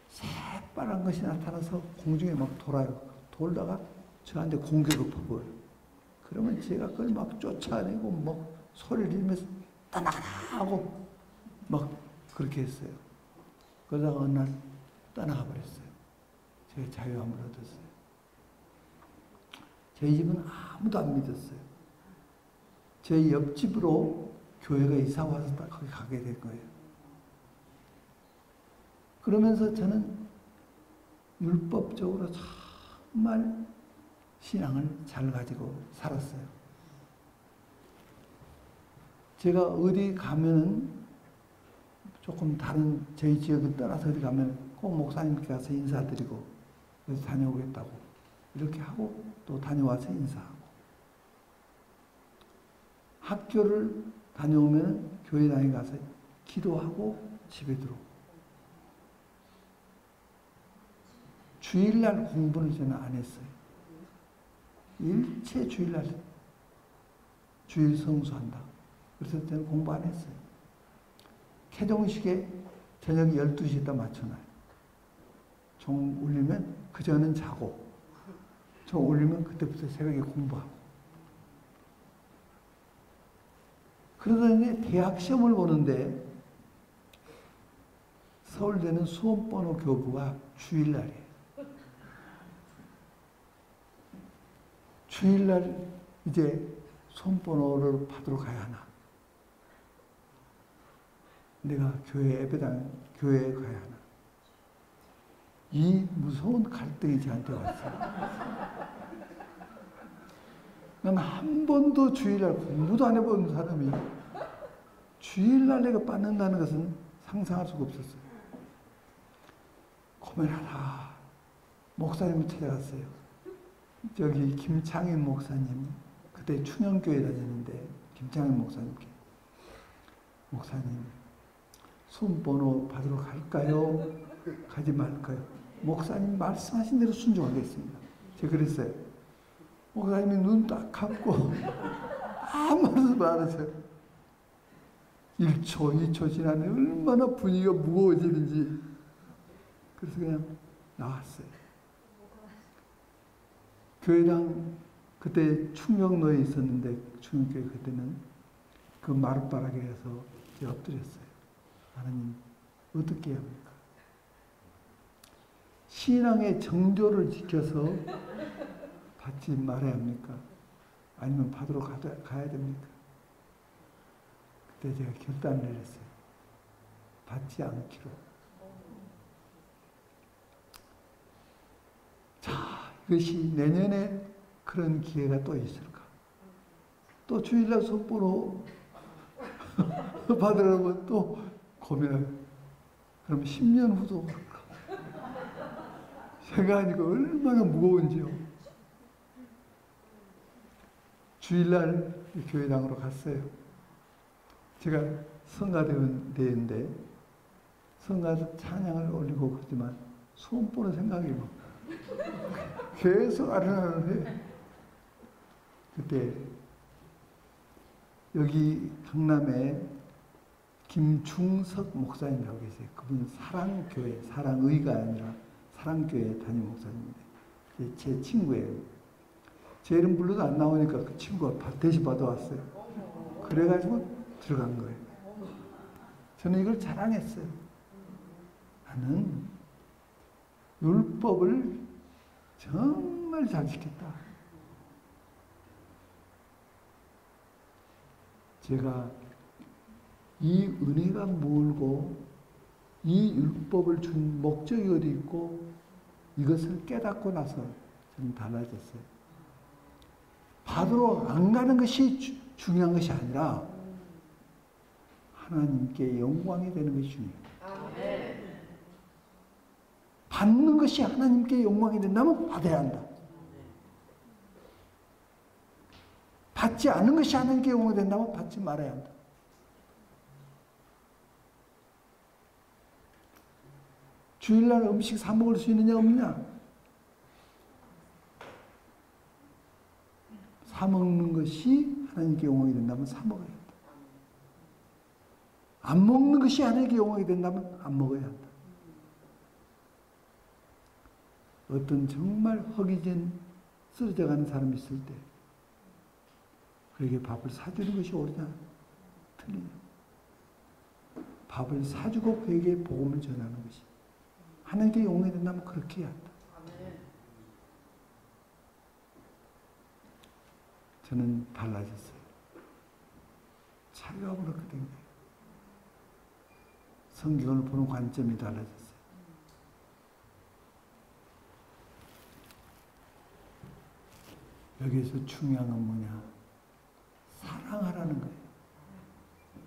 새빨간 것이 나타나서 공중에 막 돌아요. 돌다가 저한테 공격을 퍼부어요. 그러면 제가 그걸 막 쫓아내고 막 소리를 지르면서 떠나가라 하고 막 그렇게 했어요. 그러다가 어느 날 떠나가 버렸어요. 제가 자유함을 얻었어요. 저희 집은 아무도 안 믿었어요. 저희 옆집으로 교회가 이사 와서 딱 거기 가게 된 거예요. 그러면서 저는 율법적으로 정말 신앙을 잘 가지고 살았어요. 제가 어디 가면은 조금 다른 저희 지역을 떠나서 어디 가면 꼭 목사님께 가서 인사드리고 그래서 다녀오겠다고 이렇게 하고 또 다녀와서 인사하고 학교를 다녀오면 교회당에 가서 기도하고 집에 들어오고 주일날 공부는 저는 안 했어요. 일체 주일날 주일 성수한다. 그래서 저는 공부 안 했어요. 태종식에 저녁 12시에다 맞춰놔요. 종 울리면 그전은 자고 종 울리면 그때부터 새벽에 공부하고 그러더니 대학 시험을 보는데 서울대는 수험번호 교부가 주일날이에요. 주일날 이제 수험번호를 받으러 가야 하나. 내가 교회 예배당 교회에 가야 하나. 이 무서운 갈등이 저한테 왔어요. 난 한 번도 주일날 공부도 안 해본 사람이 주일날 내가 받는다는 것은 상상할 수가 없었어요. 고민하다 목사님을 찾아갔어요. 저기 김창인 목사님, 그때 충영교회 다녔는데 김창인 목사님께 목사님, 순번호 받으러 갈까요? 가지 말까요? 목사님 말씀하신 대로 순종하겠습니다. 제가 그랬어요. 목사님이 눈 딱 감고 아무 말도 안 하세요. 1초, 2초 지나면 얼마나 분위기가 무거워지는지. 그래서 그냥 나왔어요. 교회당 그때 충정로에 있었는데 충정교회 그때는 그 마룻바닥에서 제가 엎드렸어요. 하나님 어떻게 해야 합니까? 신앙의 정조를 지켜서 받지 말아야 합니까? 아니면 받으러 가야 됩니까? 그때 제가 결단을 내렸어요. 받지 않기로. 자, 이것이 내년에 그런 기회가 또 있을까? 또 주일날 속보로 받으려면 또 고민을. 그럼 10년 후도 그럴까? 생각하니까 얼마나 무거운지요. 주일날 교회당으로 갔어요. 제가 성가대인데 성가 찬양을 올리고 그러지만 손보는 생각이 막 계속 아른아른해. 그때 여기 강남에 김중석 목사님이라고 계세요. 그분은 사랑교회, 사랑의가 아니라 사랑교회 담임 목사님인데 제 친구예요. 제 이름 불러도 안 나오니까 그 친구가 대신 받아왔어요. 그래가지고 들어간 거예요. 저는 이걸 자랑했어요. 나는 율법을 정말 잘 지켰다. 제가 이 은혜가 뭘고 이 율법을 준 목적이 어디 있고 이것을 깨닫고 나서 저는 달라졌어요. 받으러 안 가는 것이 중요한 것이 아니라 하나님께 영광이 되는 것이 중요해요. 받는 것이 하나님께 영광이 된다면 받아야 한다. 받지 않는 것이 하나님께 영광이 된다면 받지 말아야 한다. 주일날 음식 사 먹을 수 있느냐 없느냐? 사 먹는 것이 하나님께 영광이 된다면 사 먹어야 한다. 안 먹는 것이 하나님께 영광이 된다면 안 먹어야 한다. 어떤 정말 허기진 쓰러져 가는 사람이 있을 때 그에게 밥을 사주는 것이 옳으냐 틀리냐. 밥을 사주고 그에게 복음을 전하는 것이 하나님께 영광이 된다면 그렇게 해야 한다. 저는 달라졌어요. 차이가 그렇거든요. 성경을 보는 관점이 달라졌어요. 여기에서 중요한 건 뭐냐? 사랑하라는 거예요.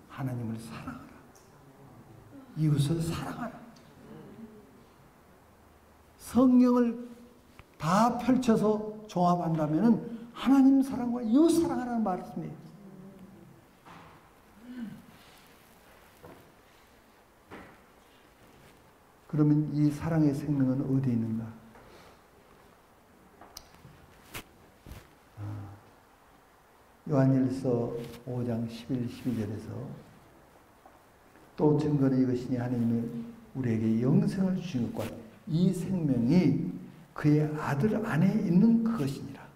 하나님을 사랑하라. 이웃을 사랑하라. 성경을 다 펼쳐서 종합한다면 하나님 사랑과 이웃 사랑하라는 말씀이에요. 그러면 이 사랑의 생명은 어디 있는가? 요한일서 5장 11, 12절에서 또 증거는 이것이니 하나님이 우리에게 영생을 주신 것과 이 생명이 그의 아들 안에 있는 그것이니라.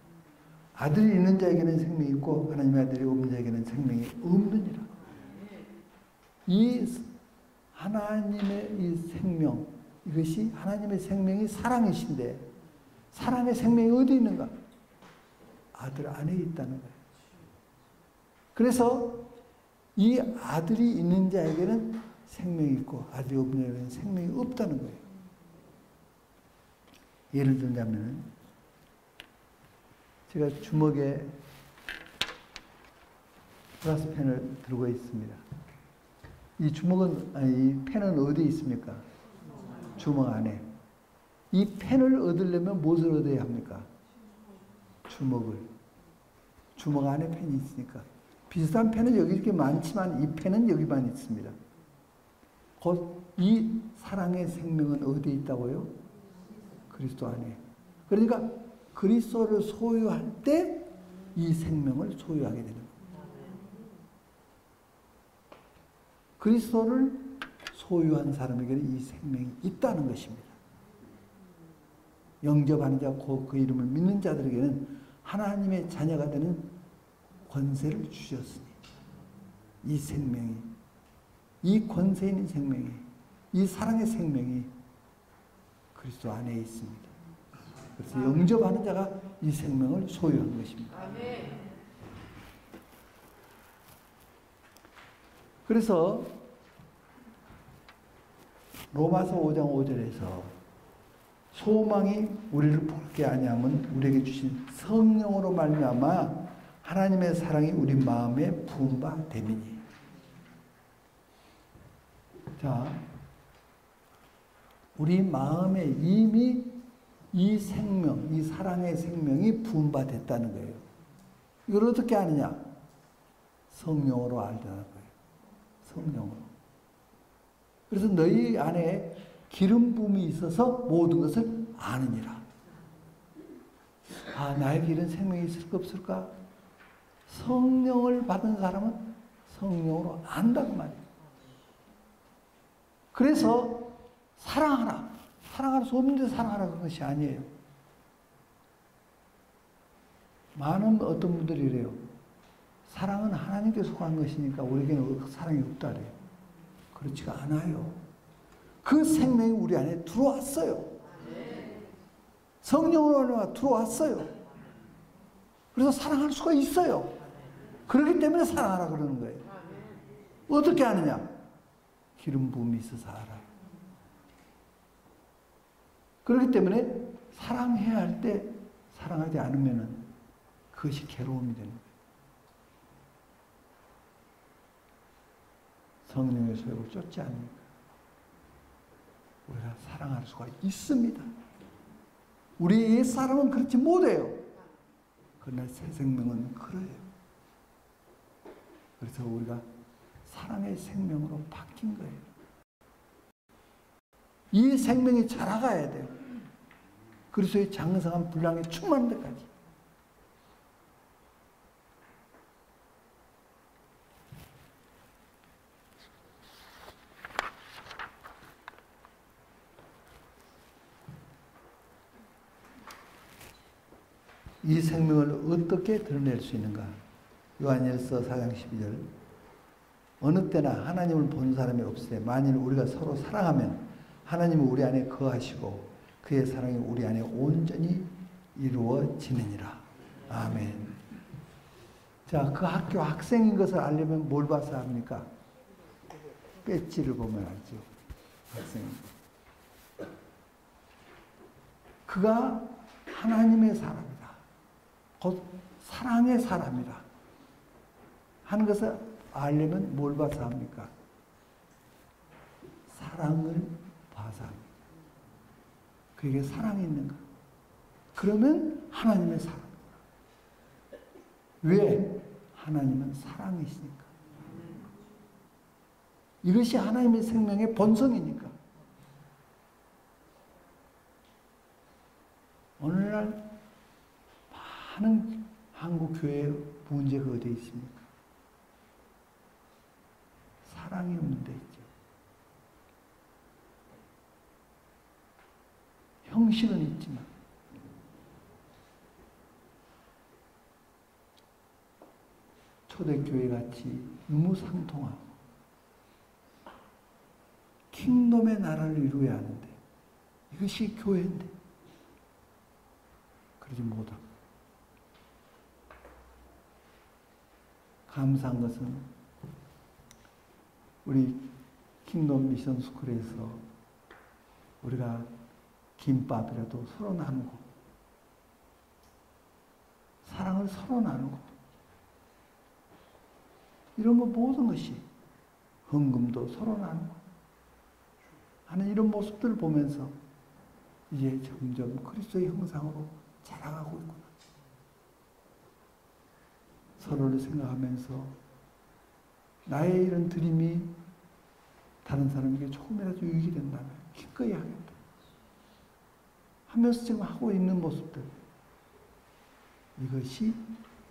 아들이 있는 자에게는 생명이 있고 하나님의 아들이 없는 자에게는 생명이 없느니라. 이 하나님의 이 생명, 이것이 하나님의 생명이 사랑이신데 사랑의 생명이 어디 있는가? 아들 안에 있다는 거예요. 그래서 이 아들이 있는 자에게는 생명이 있고 아들이 없는 자에게는 생명이 없다는 거예요. 예를 들자면 제가 주먹에 플라스 펜을 들고 있습니다. 이 주먹은, 이 펜은 어디에 있습니까? 주먹 안에. 이 펜을 얻으려면 무엇을 얻어야 합니까? 주먹을. 주먹 안에 펜이 있으니까 비슷한 패는 여기 이렇게 많지만 이 패는 여기만 있습니다. 곧 이 사랑의 생명은 어디에 있다고요? 그리스도 안에. 그러니까 그리스도를 소유할 때 이 생명을 소유하게 되는 겁니다. 그리스도를 소유한 사람에게는 이 생명이 있다는 것입니다. 영접하는 자, 그 이름을 믿는 자들에게는 하나님의 자녀가 되는 권세를 주셨으니 이 생명이, 이 권세 있는 생명이, 이 사랑의 생명이 그리스도 안에 있습니다. 그래서 영접하는 자가 이 생명을 소유한 것입니다. 그래서 로마서 5장 5절에서 소망이 우리를 부끄럽게 아니하면 우리에게 주신 성령으로 말미암아 하나님의 사랑이 우리 마음에 부은 바 됨이니. 자, 우리 마음에 이미 이 생명, 이 사랑의 생명이 부은 바 됐다는 거예요. 이걸 어떻게 아느냐? 성령으로 알다는 거예요. 성령으로. 그래서 너희 안에 기름 부음이 있어서 모든 것을 아느니라. 아, 나에게 이런 생명이 있을까 없을까? 성령을 받은 사람은 성령으로 안다고 말이에요. 그래서 사랑하라. 사랑할 수 없는데 사랑하라 그런 것이 아니에요. 많은 어떤 분들이 이래요. 사랑은 하나님께 속한 것이니까 우리에게는 사랑이 없다 그래요. 그렇지가 않아요. 그 생명이 우리 안에 들어왔어요. 성령으로 들어왔어요. 그래서 사랑할 수가 있어요. 그렇기 때문에 사랑하라 그러는 거예요. 어떻게 아느냐? 기름 부음이 있어서 알아요. 그렇기 때문에 사랑해야 할 때 사랑하지 않으면 그것이 괴로움이 되는 거예요. 성령의 소욕을 쫓지 않으니까 우리가 사랑할 수가 있습니다. 우리 옛사람은 그렇지 못해요. 그러나 새 생명은 그래요. 그래서 우리가 사랑의 생명으로 바뀐 거예요. 이 생명이 자라가야 돼요. 그리스도의 장성한 분량에 충만한 데까지. 이 생명을 어떻게 드러낼 수 있는가? 요한일서 4장 12절. 어느 때나 하나님을 본 사람이 없으되 만일 우리가 서로 사랑하면 하나님은 우리 안에 거하시고 그의 사랑이 우리 안에 온전히 이루어지느니라. 아멘. 자, 그 학교 학생인 것을 알려면 뭘 봐서 합니까? 배지를 보면 알죠. 학생. 그가 하나님의 사람이다. 곧 사랑의 사람이다. 하는 것을 알려면 뭘 봐서 합니까? 사랑을 봐서 합니다. 그에게 사랑이 있는가? 그러면 하나님의 사랑. 왜? 하나님은 사랑이시니까. 이것이 하나님의 생명의 본성이니까. 오늘날 많은 한국 교회의 문제가 어디에 있습니까? 사랑이 없는 데 있죠. 형식은 있지만 초대교회 같이 유무상통하고 킹덤의 나라를 이루어야 하는데 이것이 교회인데 그러지 못하고 감사한 것은 우리 킹덤 미션 스쿨에서 우리가 김밥이라도 서로 나누고 사랑을 서로 나누고 이런 거 모든 것이 헌금도 서로 나누고 하는 이런 모습들을 보면서 이제 점점 그리스도의 형상으로 자라가고 있구나. 서로를 생각하면서 나의 이런 드림이 다른 사람에게 조금이라도 유익이 된다면 기꺼이 하겠다 하면서 지금 하고 있는 모습들, 이것이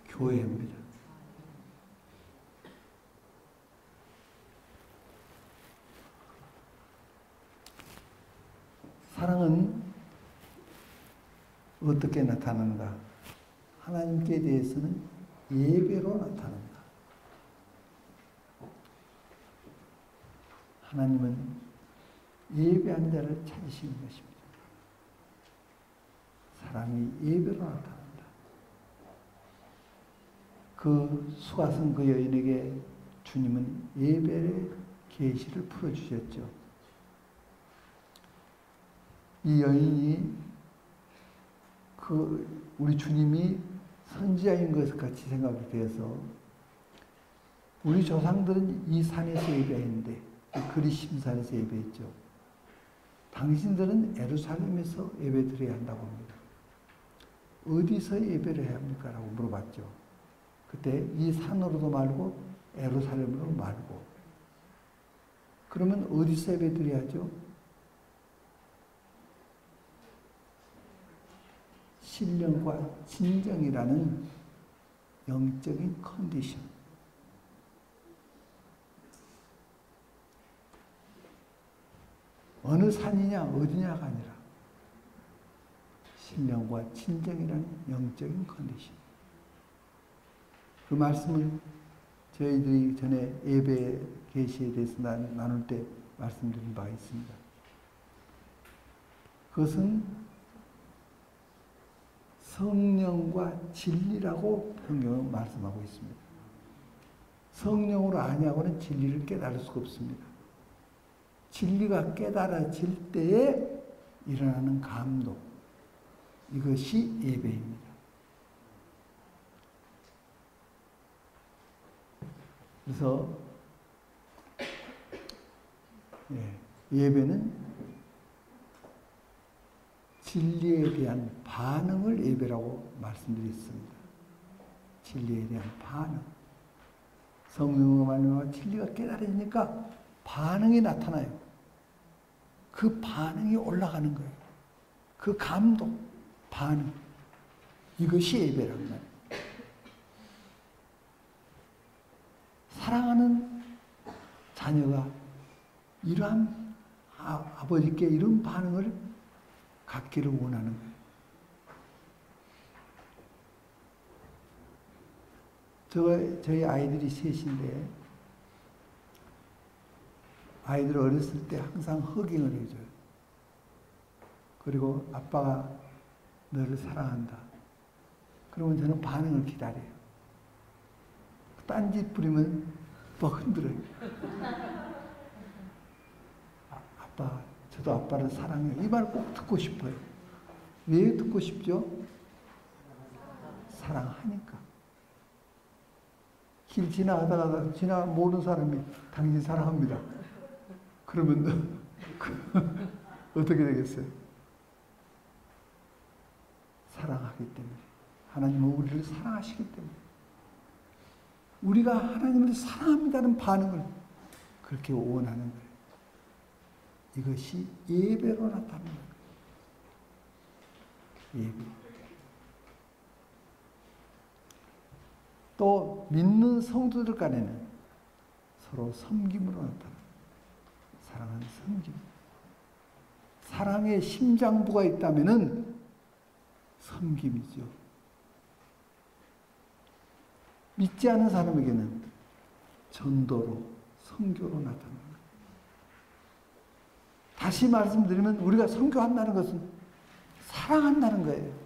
교회입니다. 사랑은 어떻게 나타나는가? 하나님께 대해서는 예배로 나타난다. 하나님은 예배한 자를 찾으시는 것입니다. 사랑이 예배로 나타난다. 그 수가성 그 여인에게 주님은 예배의 계시를 풀어주셨죠. 이 여인이 우리 주님이 선지자인 것 같이 생각이 되어서 우리 조상들은 이 산에서 예배했는데 그리심산에서 예배했죠. 당신들은 예루살렘에서 예배드려야 한다고 합니다. 어디서 예배를 해야 합니까? 라고 물어봤죠. 그때 이 산으로도 말고 예루살렘으로 말고. 그러면 어디서 예배드려야죠? 신령과 진정이라는 영적인 컨디션. 어느 산이냐 어디냐가 아니라 신령과 진정이라는 영적인 컨디션. 그 말씀을 저희들이 전에 예배 계시에 대해서 나눌 때 말씀드린 바가 있습니다. 그것은 성령과 진리라고 성경은 말씀하고 있습니다. 성령으로 아니하고는 진리를 깨달을 수가 없습니다. 진리가 깨달아질 때에 일어나는 감동, 이것이 예배입니다. 그래서 예배는 진리에 대한 반응을 예배라고 말씀드렸습니다. 진리에 대한 반응. 성령으로 말미암아 진리가 깨달아지니까 반응이 나타나요. 그 반응이 올라가는 거예요. 그 감동, 반응. 이것이 예배라는 거예요. 사랑하는 자녀가 이러한 아버지께 이런 반응을 갖기를 원하는 거예요. 저희 아이들이 셋인데 아이들 어렸을 때 항상 허깅을 해줘요. 그리고 아빠가 너를 사랑한다. 그러면 저는 반응을 기다려요. 딴짓 부리면 또 흔들어요. 아빠, 저도 아빠를 사랑해요. 이 말 꼭 듣고 싶어요. 왜 듣고 싶죠? 사랑하니까. 길 지나가다가 모르는 사람이 당신 사랑합니다. 그러면 어떻게 되겠어요? 사랑하기 때문에. 하나님은 우리를 사랑하시기 때문에. 우리가 하나님을 사랑합니다는 반응을 그렇게 원하는 거예요. 이것이 예배로 나타나는 거예요. 예배. 또 믿는 성도들 간에는 서로 섬김으로 나타납니다. 사랑은 섬김. 사랑의 심장부가 있다면은 섬김이죠. 믿지 않은 사람에게는 전도로, 선교로 나타납니다. 다시 말씀드리면 우리가 선교한다는 것은 사랑한다는 거예요.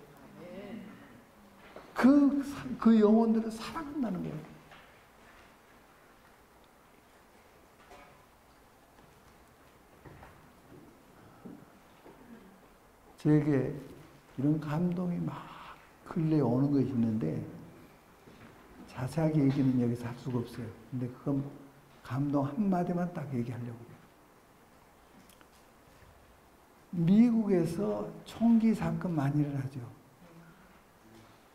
그 영혼들을 사랑한다는 거예요. 저에게 이런 감동이 막 근래에 오는 것이 있는데 자세하게 얘기는 여기서 할 수가 없어요. 근데 그건 감동 한마디만 딱 얘기하려고 해요. 미국에서 총기 사건 많이 일어나죠.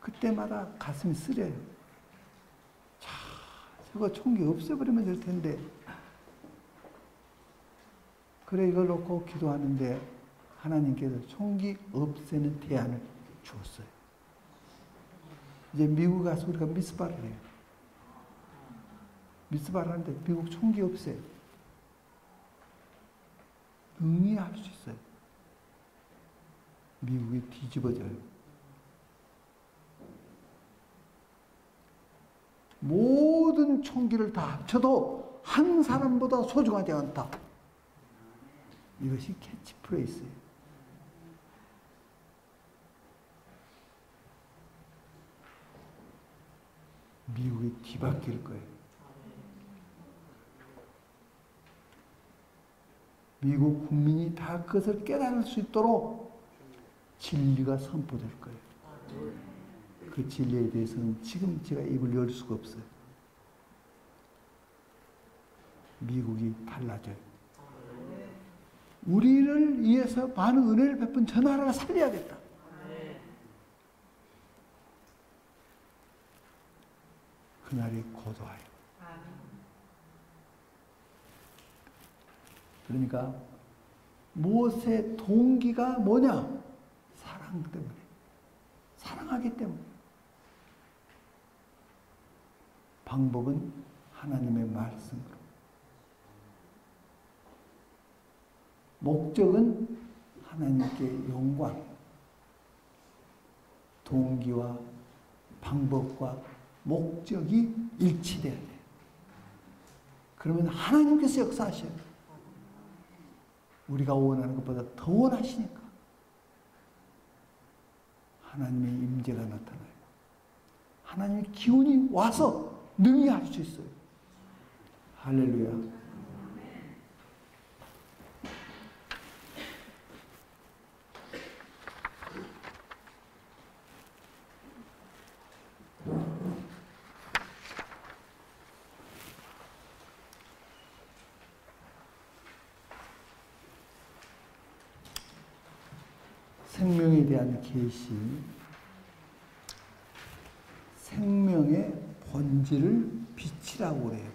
그때마다 가슴이 쓰려요. 저거 총기 없애버리면 될 텐데. 그래 이걸 놓고 기도하는데 하나님께서 총기 없애는 대안을 주었어요. 이제 미국 가서 우리가 미스바를 해요. 미스바를 하는데 미국 총기 없애. 능히 할 수 있어요. 미국이 뒤집어져요. 모든 총기를 다 합쳐도 한 사람보다 소중하지 않다. 이것이 캐치프레이스예요. 미국이 뒤바뀔 거예요. 미국 국민이 다 그것을 깨달을 수 있도록 진리가 선포될 거예요. 그 진리에 대해서는 지금 제가 입을 열 수가 없어요. 미국이 달라져요. 우리를 위해서 많은 은혜를 베푼 저 나라를 살려야겠다. 그날이 고도하여. 그러니까 무엇의 동기가 뭐냐? 사랑 때문에. 사랑하기 때문에. 방법은 하나님의 말씀으로. 목적은 하나님께 영광. 동기와 방법과 목적이 일치돼야 돼요. 그러면 하나님께서 역사하셔요. 우리가 원하는 것보다 더 원하시니까. 하나님의 임재가 나타나요. 하나님의 기운이 와서 능히 할 수 있어요. 할렐루야. 생명에 대한 계시, 생명의 본질을 빛이라고 그래요.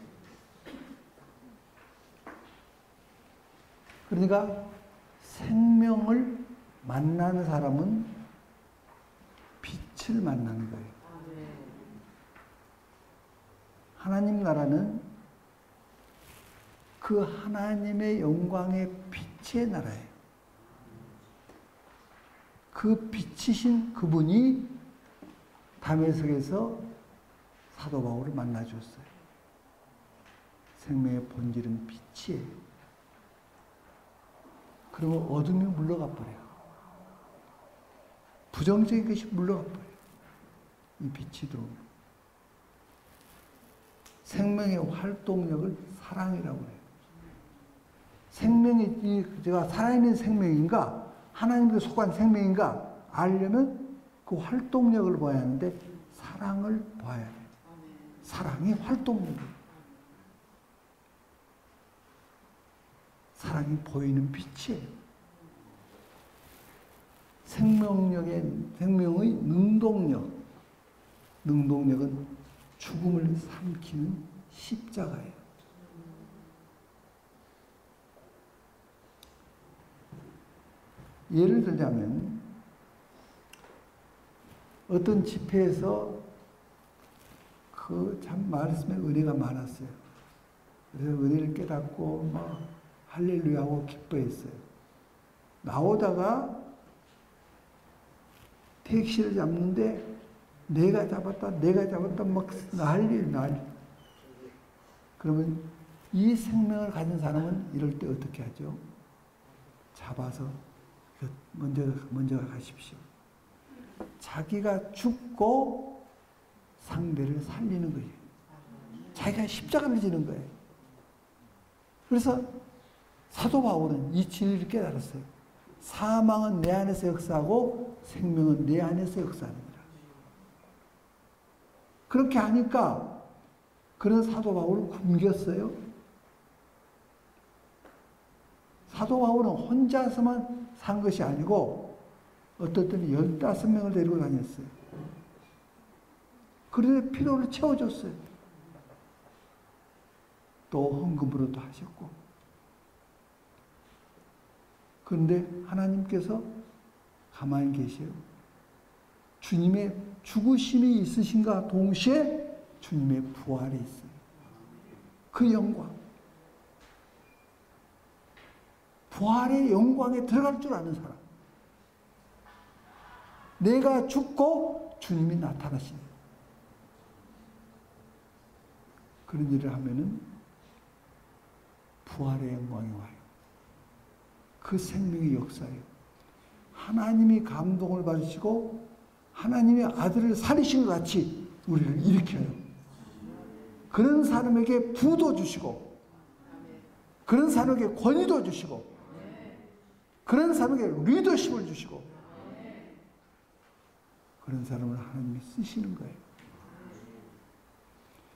그러니까 생명을 만나는 사람은 빛을 만나는 거예요. 하나님 나라는 그 하나님의 영광의 빛의 나라예요. 그 빛이신 그분이 다메섹에서 사도 바울을 만나줬어요. 생명의 본질은 빛이에요. 그러면 어둠이 물러가 버려요. 부정적인 것이 물러가 버려요. 이 빛이 들어오면. 생명의 활동력을 사랑이라고 해요. 생명이 제가 살아있는 생명인가 하나님께 속한 생명인가 알려면 그 활동력을 봐야 하는데 사랑을 봐야 해요. 사랑이 활동력이에요. 사랑이 보이는 빛이에요. 생명의 능동력. 능동력은 죽음을 삼키는 십자가예요. 예를 들자면 어떤 집회에서 그 참 말씀에 은혜가 많았어요. 그래서 은혜를 깨닫고 막 할렐루야 하고 기뻐했어요. 나오다가 택시를 잡는데 내가 잡았다 막 난리. 그러면 이 생명을 가진 사람은 이럴 때 어떻게 하죠? 잡아서 먼저 가십시오. 자기가 죽고 상대를 살리는 거예요. 자기가 십자가를 지는 거예요. 그래서 사도 바울은 이 진리를 깨달았어요. 사망은 내 안에서 역사하고 생명은 내 안에서 역사합니다. 그렇게 하니까 그런 사도 바울은 굶겼어요. 사도 바울은 혼자서만 산 것이 아니고 어떨 때는 15명을 데리고 다녔어요. 그런데 필요를 채워줬어요. 또 헌금으로도 하셨고. 그런데 하나님께서 가만히 계세요. 주님의 죽으심이 있으신가 동시에 주님의 부활이 있어요. 그 영광. 부활의 영광에 들어갈 줄 아는 사람. 내가 죽고 주님이 나타나시네. 그런 일을 하면은 부활의 영광이 와요. 그 생명의 역사예요. 하나님이 감동을 받으시고 하나님의 아들을 살리신 것 같이 우리를 일으켜요. 그런 사람에게 부도 주시고 그런 사람에게 권위도 주시고 그런 사람에게 리더십을 주시고 그런 사람을 하나님이 쓰시는 거예요.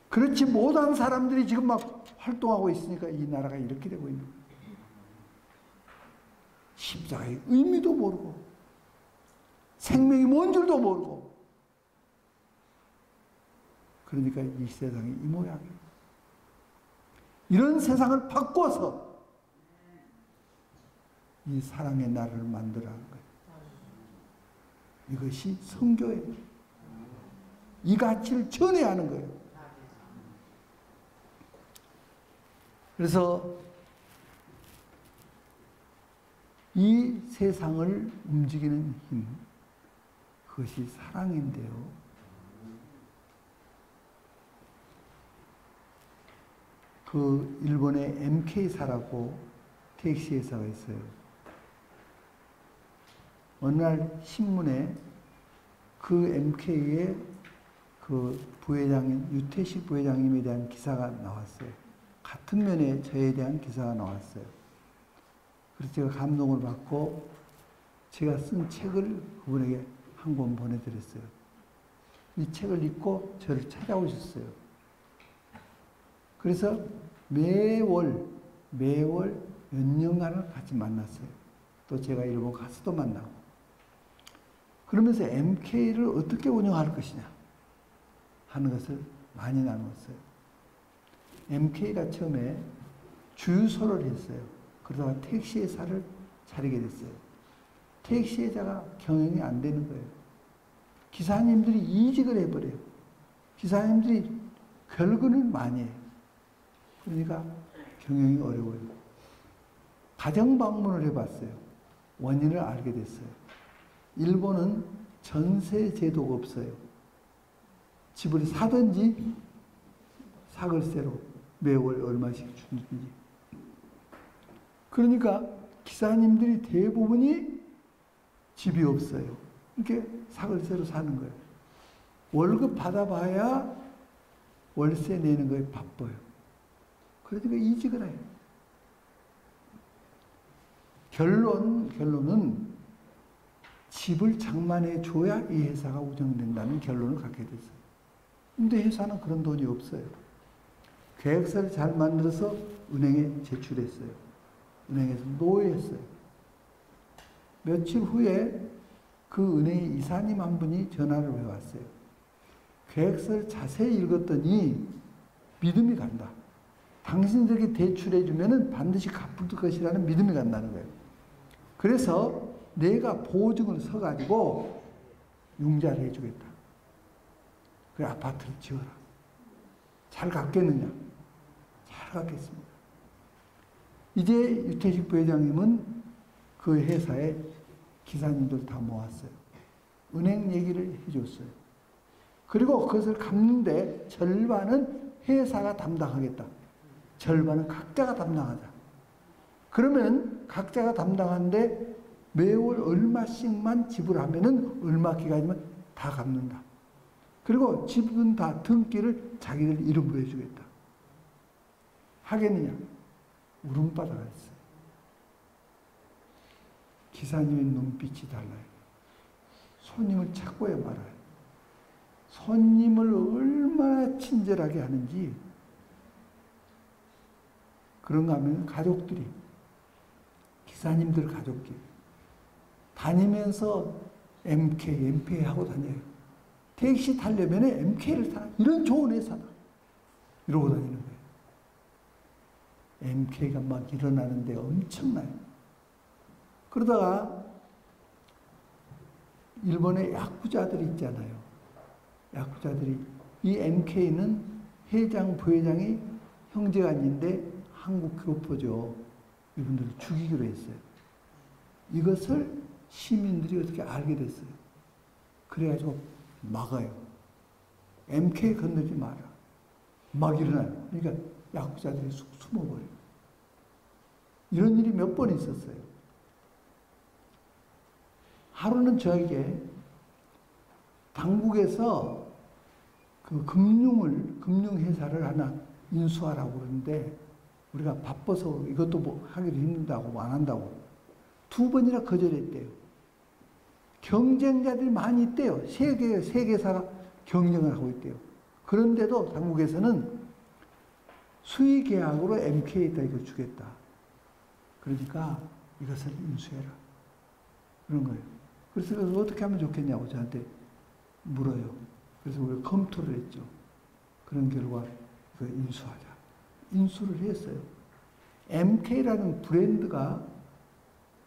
그렇지 못한 사람들이 지금 막 활동하고 있으니까 이 나라가 이렇게 되고 있는 거예요. 십자가의 의미도 모르고 생명이 뭔 줄도 모르고 그러니까 이 세상이 이 모양이에요. 이런 세상을 바꿔서 이 사랑의 나라를 만들어 한 거예요. 이것이 선교예요. 이 가치를 전해야 하는 거예요. 그래서 이 세상을 움직이는 힘, 그것이 사랑인데요. 그 일본의 MK사라고 택시회사가 있어요. 어느 날 신문에 그 MK의 그 부회장인 유태식 부회장님에 대한 기사가 나왔어요. 같은 면에 저에 대한 기사가 나왔어요. 그래서 제가 감동을 받고 제가 쓴 책을 그분에게 한 권 보내드렸어요. 이 책을 읽고 저를 찾아오셨어요. 그래서 매월 몇 년간을 같이 만났어요. 또 제가 일본 가서도 만나고. 그러면서 MK를 어떻게 운영할 것이냐 하는 것을 많이 나누었어요. MK가 처음에 주유소를 했어요. 그러다가 택시회사를 차리게 됐어요. 택시회사가 경영이 안 되는 거예요. 기사님들이 이직을 해버려요. 기사님들이 결근을 많이 해요. 그러니까 경영이 어려워요. 가정방문을 해봤어요. 원인을 알게 됐어요. 일본은 전세 제도가 없어요. 집을 사든지 사글세로 매월 얼마씩 주든지. 그러니까 기사님들이 대부분이 집이 없어요. 이렇게 사글세로 사는 거예요. 월급 받아봐야 월세 내는 거에 바빠요. 그러니까 이직을 해요. 결론은 집을 장만해 줘야 이 회사가 운영된다는 결론을 갖게 됐어요. 근데 회사는 그런 돈이 없어요. 계획서를 잘 만들어서 은행에 제출했어요. 은행에서 노회했어요. 며칠 후에 그 은행의 이사님 한 분이 전화를 해왔어요. 계획서를 자세히 읽었더니 믿음이 간다. 당신들에게 대출해주면 반드시 갚을 것이라는 믿음이 간다는 거예요. 그래서 내가 보증을 서가지고 융자를 해주겠다. 그 아파트를 지어라. 잘 갚겠느냐? 잘 갚겠습니다. 이제 유태식 부회장님은 그 회사에 기사님들 다 모았어요. 은행 얘기를 해줬어요. 그리고 그것을 갚는데 절반은 회사가 담당하겠다. 절반은 각자가 담당하자. 그러면 각자가 담당하는데 매월 얼마씩만 지불하면은 얼마 기간이면 다 갚는다. 그리고 집은 다 등기를 자기들 이름으로 해주겠다. 하겠느냐? 울음바다가 있어요. 기사님의 눈빛이 달라요. 손님을 찾고야 말아요. 손님을 얼마나 친절하게 하는지. 그런가 하면 가족들이, 기사님들 가족끼리 다니면서 MK 하고 다녀요. 택시 타려면 MK를 타라. 이런 좋은 회사다. 이러고 다니는 거예요. MK가 막 일어나는데 엄청나요. 그러다가 일본의 야쿠자들이 있잖아요. 야쿠자들이 이 MK는 회장, 부회장이 형제가 아닌데 한국 교포죠. 이분들을 죽이기로 했어요. 이것을 시민들이 어떻게 알게 됐어요. 그래가지고 막아요. MK 건너지 마라. 막 일어나요. 그러니까 야쿠자들이 숨어버려요. 이런 일이 몇 번 있었어요. 하루는 저에게 당국에서 그 금융회사를 하나 인수하라고 그러는데 우리가 바빠서 이것도 뭐 하기도 힘들다고 안 한다고 2번이나 거절했대요. 경쟁자들이 많이 있대요. 세계사가 경쟁을 하고 있대요. 그런데도 당국에서는 수의 계약으로 MK에다 이거 주겠다. 그러니까 이것을 인수해라. 그런 거예요. 그래서 어떻게 하면 좋겠냐고 저한테 물어요. 그래서 우리가 검토를 했죠. 그런 결과 이거 인수하자. 인수를 했어요. MK라는 브랜드가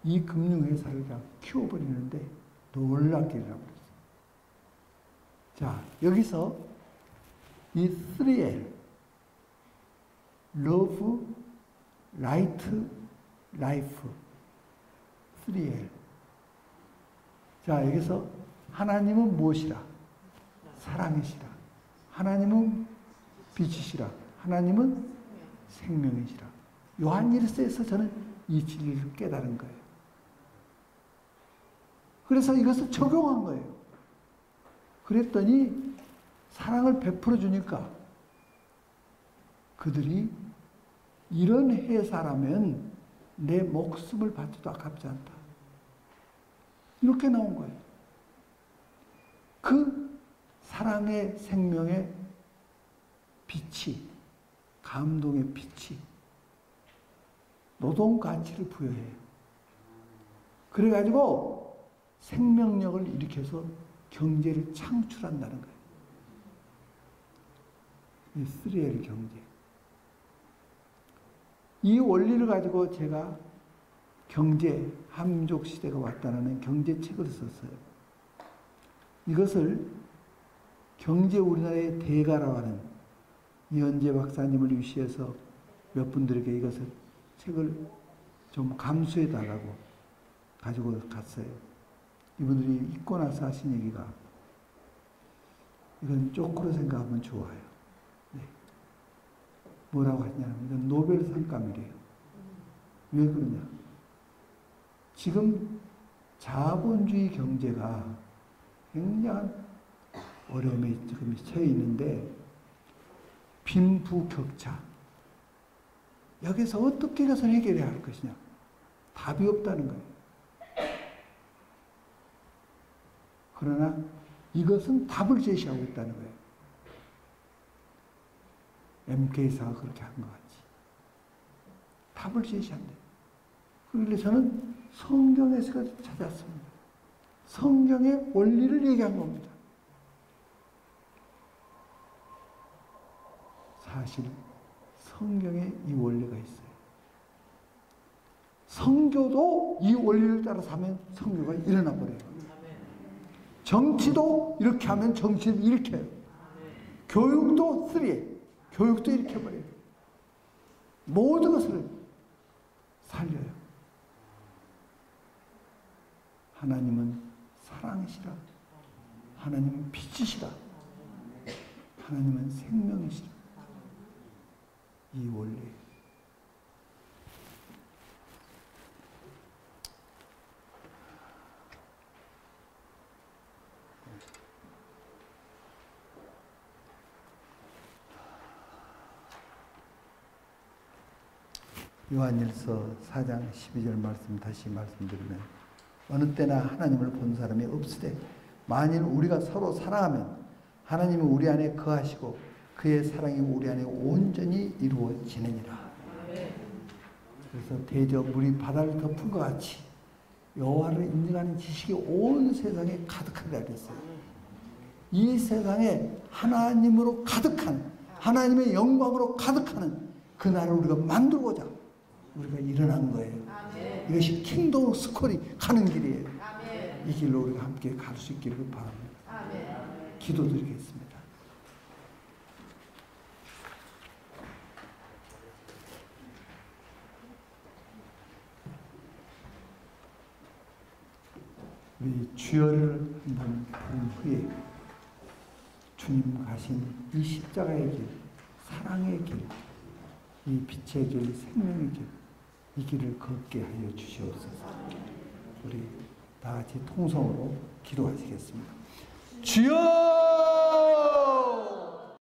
이 금융회사를 그냥 키워버리는데 놀랍게 일어나고 있어요. 자, 여기서 이 3L Love, Light, Life 3L 자, 여기서 하나님은 무엇이라? 사랑이시라. 하나님은 빛이시라. 하나님은 생명이시라. 요한일서에서 저는 이 진리를 깨달은 거예요. 그래서 이것을 적용한 거예요. 그랬더니 사랑을 베풀어 주니까 그들이 이런 회사라면 내 목숨을 바쳐도 아깝지 않다. 이렇게 나온 거예요. 그 사랑의 생명의 빛이, 감동의 빛이 노동 가치를 부여해요. 그래가지고 생명력을 일으켜서 경제를 창출한다는 거예요. 이 3L 경제. 이 원리를 가지고 제가 경제, 함족 시대가 왔다는 경제책을 썼어요. 이것을 경제 우리나라의 대가라고 하는 이현재 박사님을 위시해서 몇 분들에게 이것을 책을 좀 감수해달라고 가지고 갔어요. 이분들이 읽고 나서 하신 얘기가 이건 쪼꾸로 생각하면 좋아요. 네. 뭐라고 하냐면 이건 노벨상감이래요. 왜 그러냐? 지금 자본주의 경제가 굉장한 어려움에 지금 처해 있는데 빈부격차 여기서 어떻게 해서 해결해야 할 것이냐? 답이 없다는 거예요. 그러나 이것은 답을 제시하고 있다는 거예요. MK사가 그렇게 한 것 같이. 답을 제시한대. 그래서 저는 성경에서 찾았습니다. 성경의 원리를 얘기한 겁니다. 사실 성경에 이 원리가 있어요. 성교도 이 원리를 따라서 하면 성교가 일어나 버려요. 정치도 이렇게 하면 정치를 일으켜요. 교육도 3에 교육도 일으켜버려요. 모든 것을 살려요. 하나님은 사랑이시라. 하나님은 빛이시라. 하나님은 생명이시라. 이 원리. 요한일서 4장 12절 말씀 다시 말씀드리면 어느 때나 하나님을 본 사람이 없으되 만일 우리가 서로 사랑하면 하나님은 우리 안에 거하시고 그의 사랑이 우리 안에 온전히 이루어지느니라. 그래서 대저 물이 바다를 덮은 것 같이 여호와를 인정하는 지식이 온 세상에 가득하리라 그랬어요. 이 세상에 하나님으로 가득한 하나님의 영광으로 가득하는 그 나라를 우리가 만들고자 우리가 일어난 거예요. 아멘. 이것이 킹덤 스콜이 가는 길이에요. 아멘. 이 길로 우리가 함께 갈 수 있기를 바랍니다. 아멘. 기도드리겠습니다. 우리 주여를 한번 부른 후에 주님 가신 이 십자가의 길, 사랑의 길, 이 빛의 길, 생명의 길, 이 길을 걷게 하여 주시옵소서. 우리 다 같이 통성으로 기도하시겠습니다. 주여!